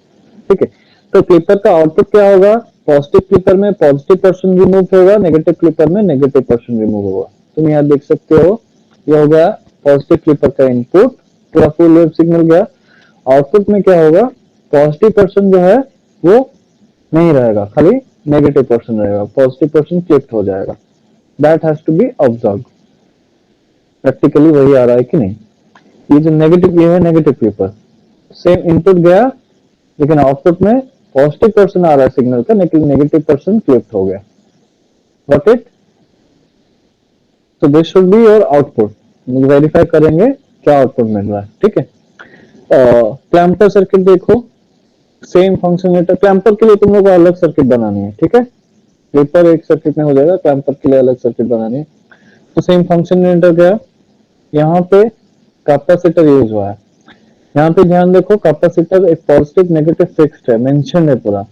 ठीक है, तो क्लिपर का आउटपुट क्या होगा? पॉजिटिव क्लिपर में पॉजिटिव पोर्शन रिमूव होगा, नेगेटिव क्लिपर में नेगेटिव पोर्शन रिमूव होगा। तुम यहाँ देख सकते हो, ये हो गया पॉजिटिव क्लिपर का इनपुट, पूरा फुल वेव सिग्नल गया। आउटपुट में क्या होगा? पॉजिटिव पोर्शन जो है वो नहीं रहेगा, खाली नेगेटिव पोर्शन रहेगा, पॉजिटिव पोर्शन क्लिप्ड हो जाएगा। That has to be observe. Practically वही आ रहा है कि नहीं? ये जो नेगेटिव, ये है नेगेटिव क्लिपर। सेम इनपुट गया लेकिन आउटपुट में पॉजिटिव पोर्शन आ रहा है सिग्नल का, लेकिन नेगेटिव पोर्शन क्लिप्ड हो गया। Got it? तो this should be your output. Verify करेंगे क्या आउटपुट मिल रहा है, ठीक है। क्लैंपर सर्किट देखो, सेम फंक्शनलेटर। क्लैंपर के लिए तुम लोग को अलग सर्किट बनानी है, ठीक है। क्लिपर एक सर्किट में हो जाएगा, क्लैंपर के लिए अलग सर्किट बनानी है। तो सेम फंक्शनलेटर गया, यहाँ पे कैपेसिटर यूज हुआ है। यहाँ पे ध्यान देखो, कैपेसिटर एक पॉजिटिव नेगेटिव फिक्स्ड है, मेंशन है पूरा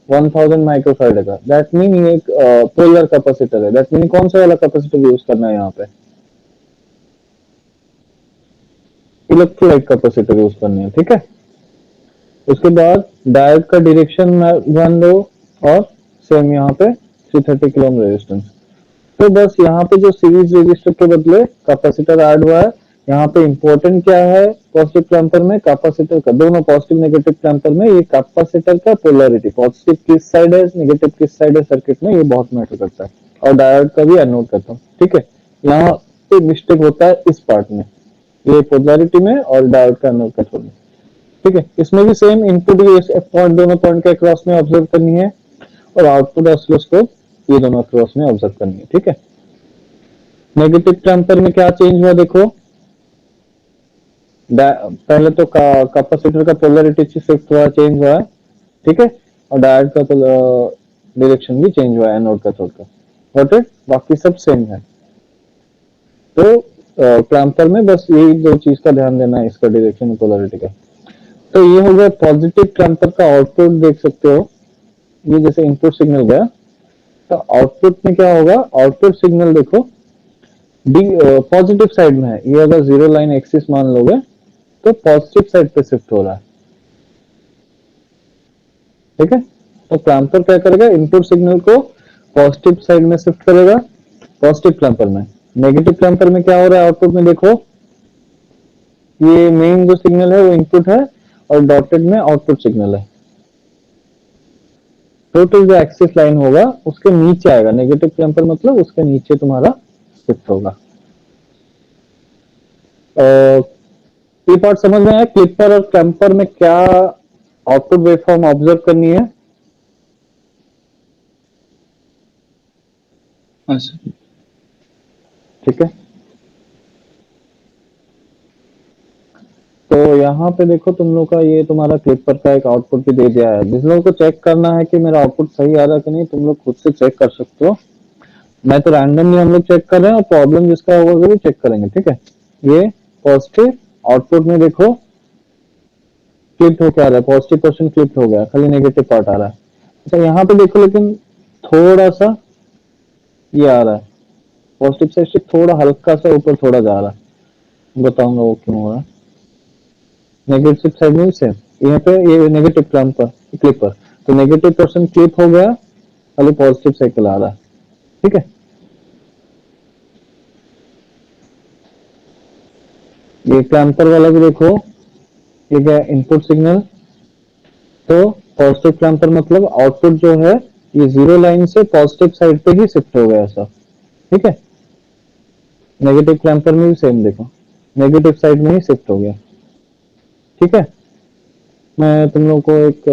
1000 माइक्रोफैराड का। दैट मीन ये एक पोलर कैपेसिटर है। दैट मीन कौन सा वाला कैपेसिटर यूज करना है यहाँ पे? इलेक्ट्रोलाइट कैपेसिटर यूज करनी है, ठीक है। उसके बाद डायोड का डायरेक्शन ध्यान दो, और सेम यहाँ पे 330 किलो ओम रेजिस्टेंस। तो बस यहाँ पे जो सीरीज रेजिस्टर के बदले कैपेसिटर ऐड हुआ है। यहाँ पे इंपॉर्टेंट क्या है पॉजिटिव क्लैंपर में? कैपेसिटर का, दोनों पॉजिटिव नेगेटिव क्लैंपर में ये कैपेसिटर का पोलैरिटी, पॉजिटिव किस साइड है, नेगेटिव किस साइड है सर्किट में, ये बहुत मैटर करता है। और डायोड का भी एनोड करता हूँ, ठीक है। यहाँ पे मिस्टेक होता है इस पार्ट में, ये पोलैरिटी में और डायोड का एनोड कंट्रोल में, ठीक है। इसमें भी सेम इनपुट भी पॉइंट, दोनों पॉइंट के अक्रॉस में ऑब्जर्व करनी है, और आउटपुट ऑसिलोस्कोप ये दोनों अक्रॉस में ऑब्जर्व करनी है, ठीक है। नेगेटिव क्लैंपर में क्या चेंज हुआ देखो, पहले तो कैपेसिटर का पोलैरिटी शिफ्ट हुआ, चेंज हुआ है, ठीक है। और डायोड का डायरेक्शन भी चेंज हुआ है एनोड का थोड़ा। Got it? बाकी सब सेम है। तो क्लैंपर में बस यही दो चीज का ध्यान देना है, इसका डायरेक्शन और पोलैरिटी का। तो ये हो गया पॉजिटिव क्लैंपर का आउटपुट। देख सकते हो ये जैसे इनपुट सिग्नल गया, तो आउटपुट में क्या होगा? आउटपुट सिग्नल देखो पॉजिटिव साइड में है। ये अगर जीरो लाइन एक्सिस मान लोगे तो पॉजिटिव साइड पे शिफ्ट हो रहा है, ठीक है। तो क्लैंपर क्या करेगा? इनपुट सिग्नल को पॉजिटिव साइड में शिफ्ट करेगा, पॉजिटिव क्लैंपर में। नेगेटिव क्लैंपर में क्या हो रहा है? आउटपुट में देखो, ये मेन जो सिग्नल है वो इनपुट है, और डॉटेड में आउटपुट सिग्नल है। टोटल जो एक्सिस लाइन होगा उसके नीचे आएगा। नेगेटिव क्लैंपर मतलब उसके नीचे तुम्हारा शिफ्ट होगा। ये पार्ट समझ में आया? क्लिपर और क्लैंपर में क्या आउटपुट वेवफॉर्म ऑब्जर्व करनी है? ठीक है। तो यहाँ पे देखो तुम लोग का ये तुम्हारा क्लिपर का एक आउटपुट भी दे दिया है। जिस लोगों को चेक करना है कि मेरा आउटपुट सही आ रहा है कि नहीं, तुम लोग खुद से चेक कर सकते हो। मैं तो रैंडमली हम लोग चेक कर रहे हैं, और प्रॉब्लम जिसका होगा वो भी चेक करेंगे, ठीक है। ये पॉजिटिव आउटपुट में देखो क्लिप हो क्या आ रहा है, पॉजिटिव पोर्शन क्लिप हो गया, खाली नेगेटिव पार्ट आ रहा है। अच्छा यहाँ पे देखो, लेकिन थोड़ा सा ये आ रहा है, पॉजिटिव साइड से थोड़ा हल्का सा ऊपर थोड़ा जा रहा है। बताऊंगा वो क्यों हो रहा है। नेगेटिव साइड में भी सेम, यहाँ पे ये नेगेटिव क्लिपर, तो नेगेटिव पोर्शन क्लिप हो गया, खाली पॉजिटिव साइकिल आ रहा है, ठीक है। ये क्लैंपर वाला भी देखो, ये क्या इनपुट सिग्नल, तो पॉजिटिव क्लैंपर मतलब आउटपुट जो है ये जीरो लाइन से पॉजिटिव साइड पे ही शिफ्ट हो गया ऐसा, ठीक है। नेगेटिव क्लैंपर में भी सेम देखो, नेगेटिव साइड में ही शिफ्ट हो गया, ठीक है। मैं तुम लोग को एक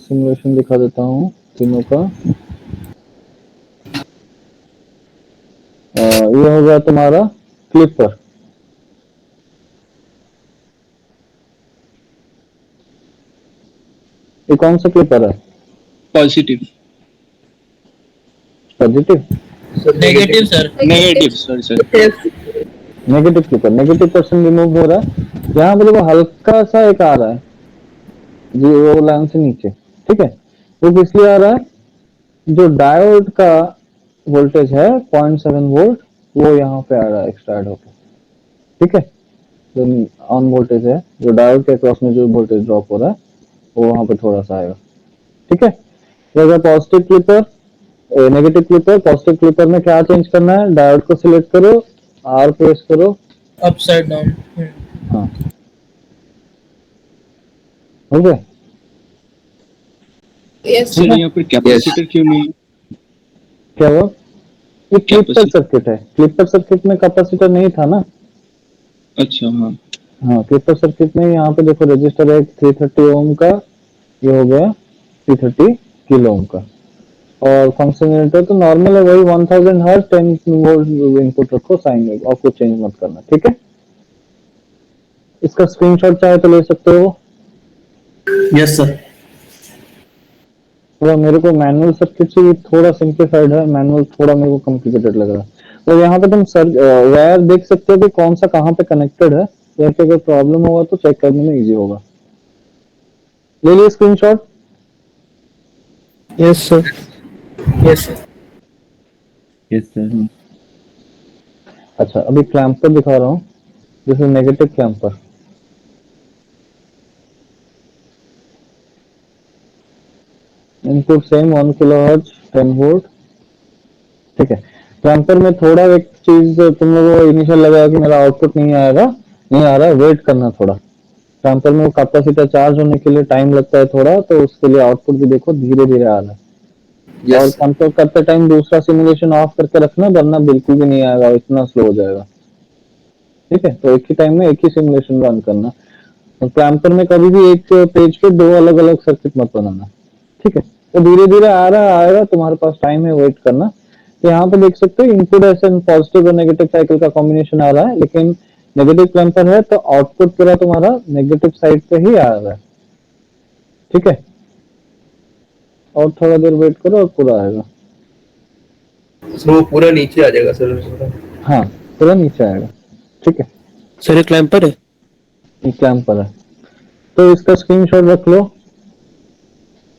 सिमुलेशन दिखा देता हूँ तीनों का। ये हो गया तुम्हारा क्लिपर, ये कौन सा क्लिपर है? Positive. Positive? Negative sir, negative sir. Negative clipper, negative portion remove हो रहा है। यहाँ पे देखो हल्का सा एक आ रहा है जी, वो लाइन से नीचे, ठीक है। वो किस लिए आ रहा है? जो डायोड का वोल्टेज है 0.7 वोल्ट, वो यहाँ पे आ रहा है एक्स्ट्रा ऐड होकर, ठीक है। जो ऑन वोल्टेज है, जो डायोड के क्रॉस में जो वोल्टेज ड्रॉप हो रहा है, वो वहां पे थोड़ा सा आएगा, ठीक है। अगर positive clipper, negative clipper, positive clipper में क्या चेंज करना है? डायोड को सिलेक्ट करो, आर प्रेस करो, अपसाइड डाउन। हाँ हो गया। Yes, sir sir. यहाँ पर कैपेसिटर क्यों नहीं है? क्या हुआ? ये क्लिपर सर्किट है, क्लिपर सर्किट में कैपेसिटर नहीं था ना। अच्छा हाँ हाँ, क्लिपर सर्किट में यहाँ पे देखो रजिस्टर है 330 ओम का, ये हो गया 330 किलो ओम का, और फंक्शन जनरेटर तो नॉर्मल है वही 1000 हर्ट्ज 10 वोल्ट इनपुट रखो, साइन वेव, और कुछ चेंज मत करना, ठीक है। इसका स्क्रीनशॉट चाहे तो ले सकते हो। Yes sir. थोड़ा मेरे को मैनुअल सर्किट से थोड़ा सिंप्लीफाइड है, मैनुअल थोड़ा मेरे को कॉम्प्लिकेटेड लग रहा है। तो यहाँ पे तुम वायर देख सकते हो कि कौन सा कहाँ पे कनेक्टेड है, या फिर अगर प्रॉब्लम होगा तो चेक करने में इजी होगा। ले लिए screenshot? Yes sir. Yes sir. Yes sir. अच्छा, अभी क्लैंपर दिखा रहा हूँ, this is negative clamper. Input same 1 kilohertz 10 volt, ठीक है। क्लैंपर में थोड़ा एक चीज तुम लोगों को इनिशियल लगा कि मेरा आउटपुट नहीं आएगा, नहीं आ रहा है, वेट करना थोड़ा। क्लैंपर में वो कैपेसिटर चार्ज होने के लिए टाइम लगता है थोड़ा, तो उसके लिए आउटपुट भी देखो धीरे धीरे आ रहा है। और कंपेयर करते टाइम दूसरा सिमुलेशन ऑफ करके रखना, वरना बिल्कुल भी नहीं आएगा, इतना स्लो हो जाएगा, ठीक है। तो एक ही टाइम में एक ही सिमुलेशन रन करना। तो क्लैंपर में कभी भी एक पेज पे दो अलग अलग सर्किट मत बनाना, ठीक है। तो धीरे धीरे आ रहा है, आएगा, तुम्हारे पास टाइम है, वेट करना। तो यहाँ पे देख सकते हो इनपुट ऐसे पॉजिटिव और नेगेटिव साइकिल का कॉम्बिनेशन आ रहा है, लेकिन नेगेटिव क्लैंपर है तो आउटपुट पूरा तुम्हारा नेगेटिव साइड पे ही आ रहा है, ठीक है। और थोड़ा देर वेट करो और पूरा आएगा। वो पूरा नीचे आ जाएगा सर। हाँ, पूरा नीचे आएगा, ठीक है। सर ये क्लैंपर है? ये क्लैंपर है, तो इसका स्क्रीनशॉट रख लो।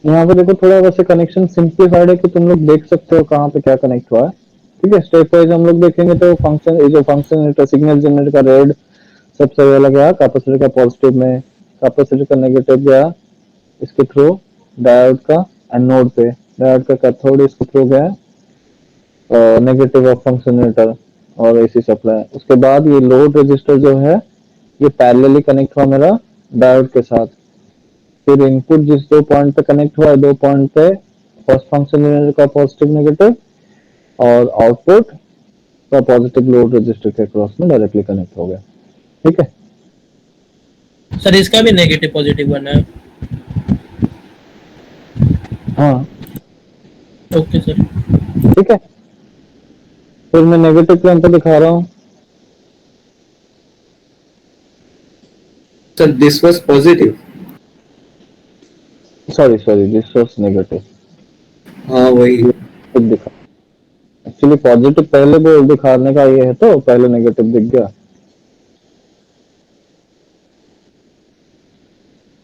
यहाँ पे देखो थोड़ा वैसे कनेक्शन सिंप्लीफाइड है कि तुम लोग देख सकते हो कहाँ पे क्या कनेक्ट हुआ है, ठीक है। स्टेप वाइज हम लोग देखेंगे तो फंक्शन, ये जो फंक्शन जनरेटर सिग्नल जनरेटर का रेड सबसे पहले गया कैपेसिटर का पॉजिटिव में, कैपेसिटर का नेगेटिव गया इसके थ्रू डायोड का एनोड पे, डायोड का कैथोड इसके थ्रू गया नेगेटिव ऑफ फंक्शन जनरेटर और एसी सप्लाई। उसके बाद ये लोड रजिस्टर जो है ये पैरेलली कनेक्ट हुआ मेरा डायोड के साथ। फिर इनपुट जिस दो पॉइंट पे कनेक्ट हुआ है, दो पॉइंट पे फर्स्ट फंक्शन जनरेटर का पॉजिटिव नेगेटिव और आउटपुट का पॉजिटिव लोड रजिस्टर के क्रॉस में डायरेक्टली कनेक्ट हो गया, ठीक है। सर इसका भी नेगेटिव पॉजिटिव बना है? हाँ ओके सर, ठीक है। फिर मैं नेगेटिव क्लैंपर दिखा रहा हूँ। So this was positive. Sorry this was negative. हाँ वही दिखा, एक्चुअली पॉजिटिव पहले वो दिखाने का ये है, तो पहले नेगेटिव दिख गया।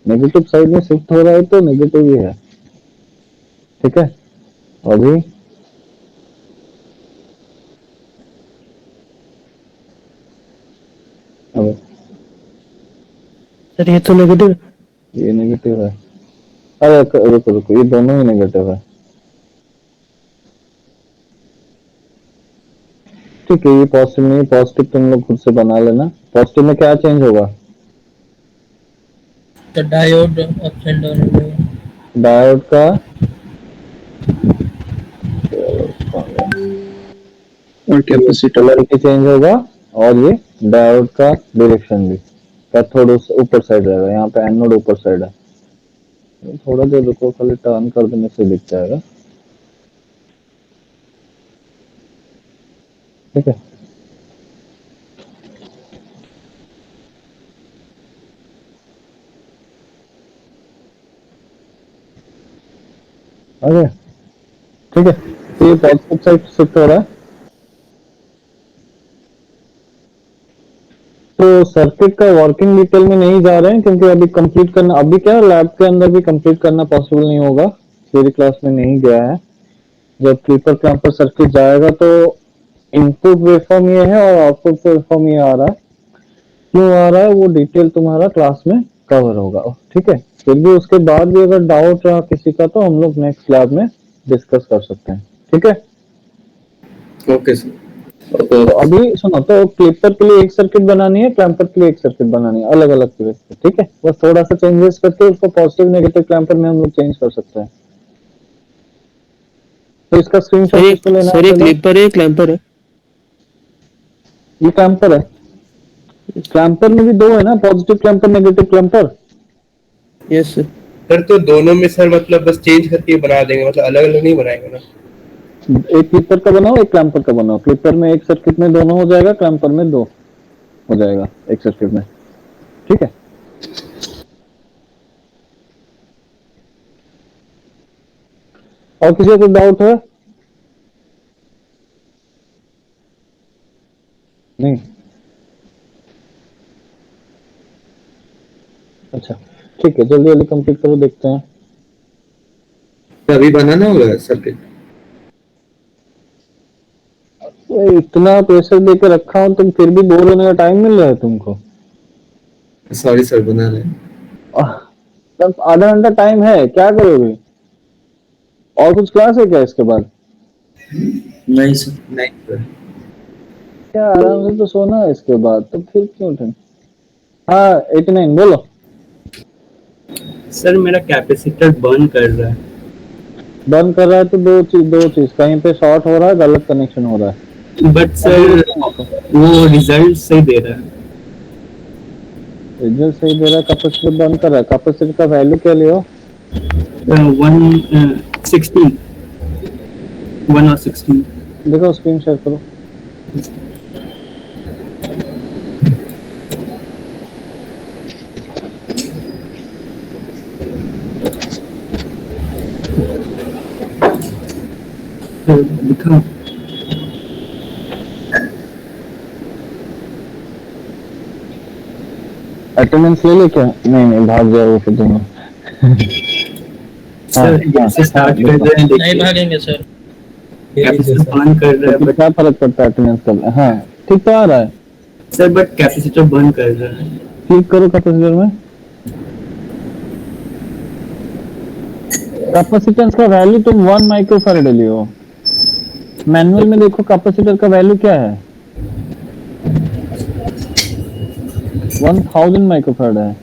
नेगेटिव साइड में शिफ्ट हो रहा है तो नेगेटिव ही है, ठीक है। अभी सर ये तो नेगेटिव, ये नेगेटिव है। अरे रुको, ये दोनों ही नेगेटिव है, ठीक है। ये पॉजिटिव नहीं, पॉजिटिव तुम लोग खुद से बना लेना। पॉजिटिव में क्या चेंज होगा? तो डायोड अप एंड डाउन हो जाएगा। डायोड का और कैपेसिटर चेंज होगा, और ये डायोड का डायरेक्शन भी, कैथोड ऊपर साइड रहेगा, यहाँ पे एनोड ऊपर साइड है। थोड़ा देर रुको, खाली टर्न कर देने से दिख जाएगा, ठीक है। ओके, ठीक है। तो ये पॉजिटिव साइड शिफ्ट हो रहा है। तो सर्किट का वर्किंग डिटेल में नहीं जा रहे हैं, क्योंकि अभी कंप्लीट करना, अभी क्या लैब के अंदर भी कंप्लीट करना पॉसिबल नहीं होगा, थ्योरी क्लास में नहीं गया है। जब क्लिपर क्लैंपर सर्किट जाएगा तो इनपुट वेवफॉर्म ये है और आउटपुट वेवफॉर्म ये आ रहा है। क्यों आ रहा है वो डिटेल तुम्हारा क्लास में कवर होगा, ठीक है। फिर भी उसके बाद भी अगर डाउट रहा किसी का तो हम लोग नेक्स्ट लैब में डिस्कस कर सकते हैं, ठीक है। Okay sir. तो अभी सुनो, तो क्लिपर के लिए एक सर्किट बनानी है, क्लैंपर के लिए एक सर्किट बनानी है, अलग अलग, ठीक है। बस थोड़ा सा चेंजेस करके उसको पॉजिटिव नेगेटिव क्लैंपर में हम लोग चेंज कर सकते हैं, तो इसका स्क्रीनशॉट किसको लेना सर है ये पहले? क्लिपर है क्लैंपर है। ये क्लैंपर है। क्लैंपर में भी दो है ना, positive clamper negative clamper. Yes sir. Sir तो दोनों में सर मतलब बस चेंज करके बना देंगे, मतलब अलग अलग नहीं बनाएंगे ना। एक क्लिपर का बनाओ, एक क्लैंपर का बनाओ। क्लिपर में एक सर्किट में दोनों हो जाएगा, क्लैंपर में दो हो जाएगा एक सर्किट में। ठीक है, और किसी को डाउट है? नहीं, अच्छा ठीक है, जल्दी जल्दी कंप्लीट करो, देखते हैं। तो अभी बनाना होगा सर्किट। इतना प्रेशर देके रखा हूं, तुम फिर भी बोर होने का टाइम मिल रहा है तुमको? सॉरी सर, बना रहे हैं। तब आधा घंटा टाइम है, क्या करोगे? और कुछ क्लास है क्या इसके बाद? नहीं सर। नहीं सर। क्या आराम से तो सोना है इसके बाद, तो फिर क्यों उठे? हाँ 89 बोलो। सर मेरा कैपेसिटर बर्न कर रहा है। बंद कर रहा है तो दो चीज कहीं पे शॉर्ट हो रहा है, गलत कनेक्शन हो रहा है। बट सर वो रिजल्ट सही दे रहा है। रिजल्ट सही दे रहा है, कैपेसिटर बंद कर रहा है। कैपेसिटर का वैल्यू क्या लियो? 116 1 और 16। देखो स्क्रीन शेयर करो। दिखा। अटेंडेंस ले ले क्या? नहीं भाग जाओ फिर दोनों। सर जैसे स्टार्ट कर रहे हैं, नहीं भागेंगे सर। कैपेसिटर बर्न कर रहा है तो क्या फर्क पड़ता है अटेंडेंस का? हाँ ठीक तो आ रहा है सर, बट कैपेसिटर बर्न कर रहा है। क्लिक करो कैपेसिटर में। कैपेसिटेंस का वैल्यू तुम 1 माइक्रोफैराड लियो। मैनुअल में देखो कैपेसिटर का वैल्यू क्या है, 1000 माइक्रोफैराड है।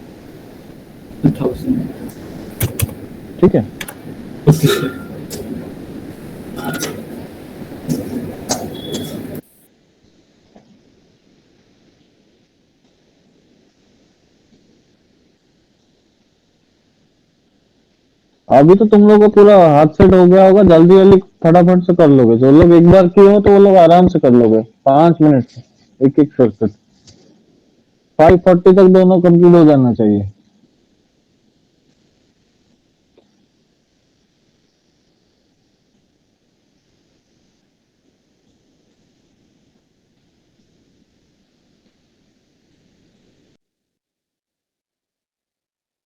1000। ठीक है, अभी तो तुम लोगों को पूरा हाथ सेट हो गया होगा, जल्दी जल्दी फटाफट से कर लोगे। जो लोग एक बार किए हो तो वो लोग आराम से कर लोगे, 5 मिनट एक एक सर्किट। 5:40 तक दोनों कंप्लीट हो जाना चाहिए।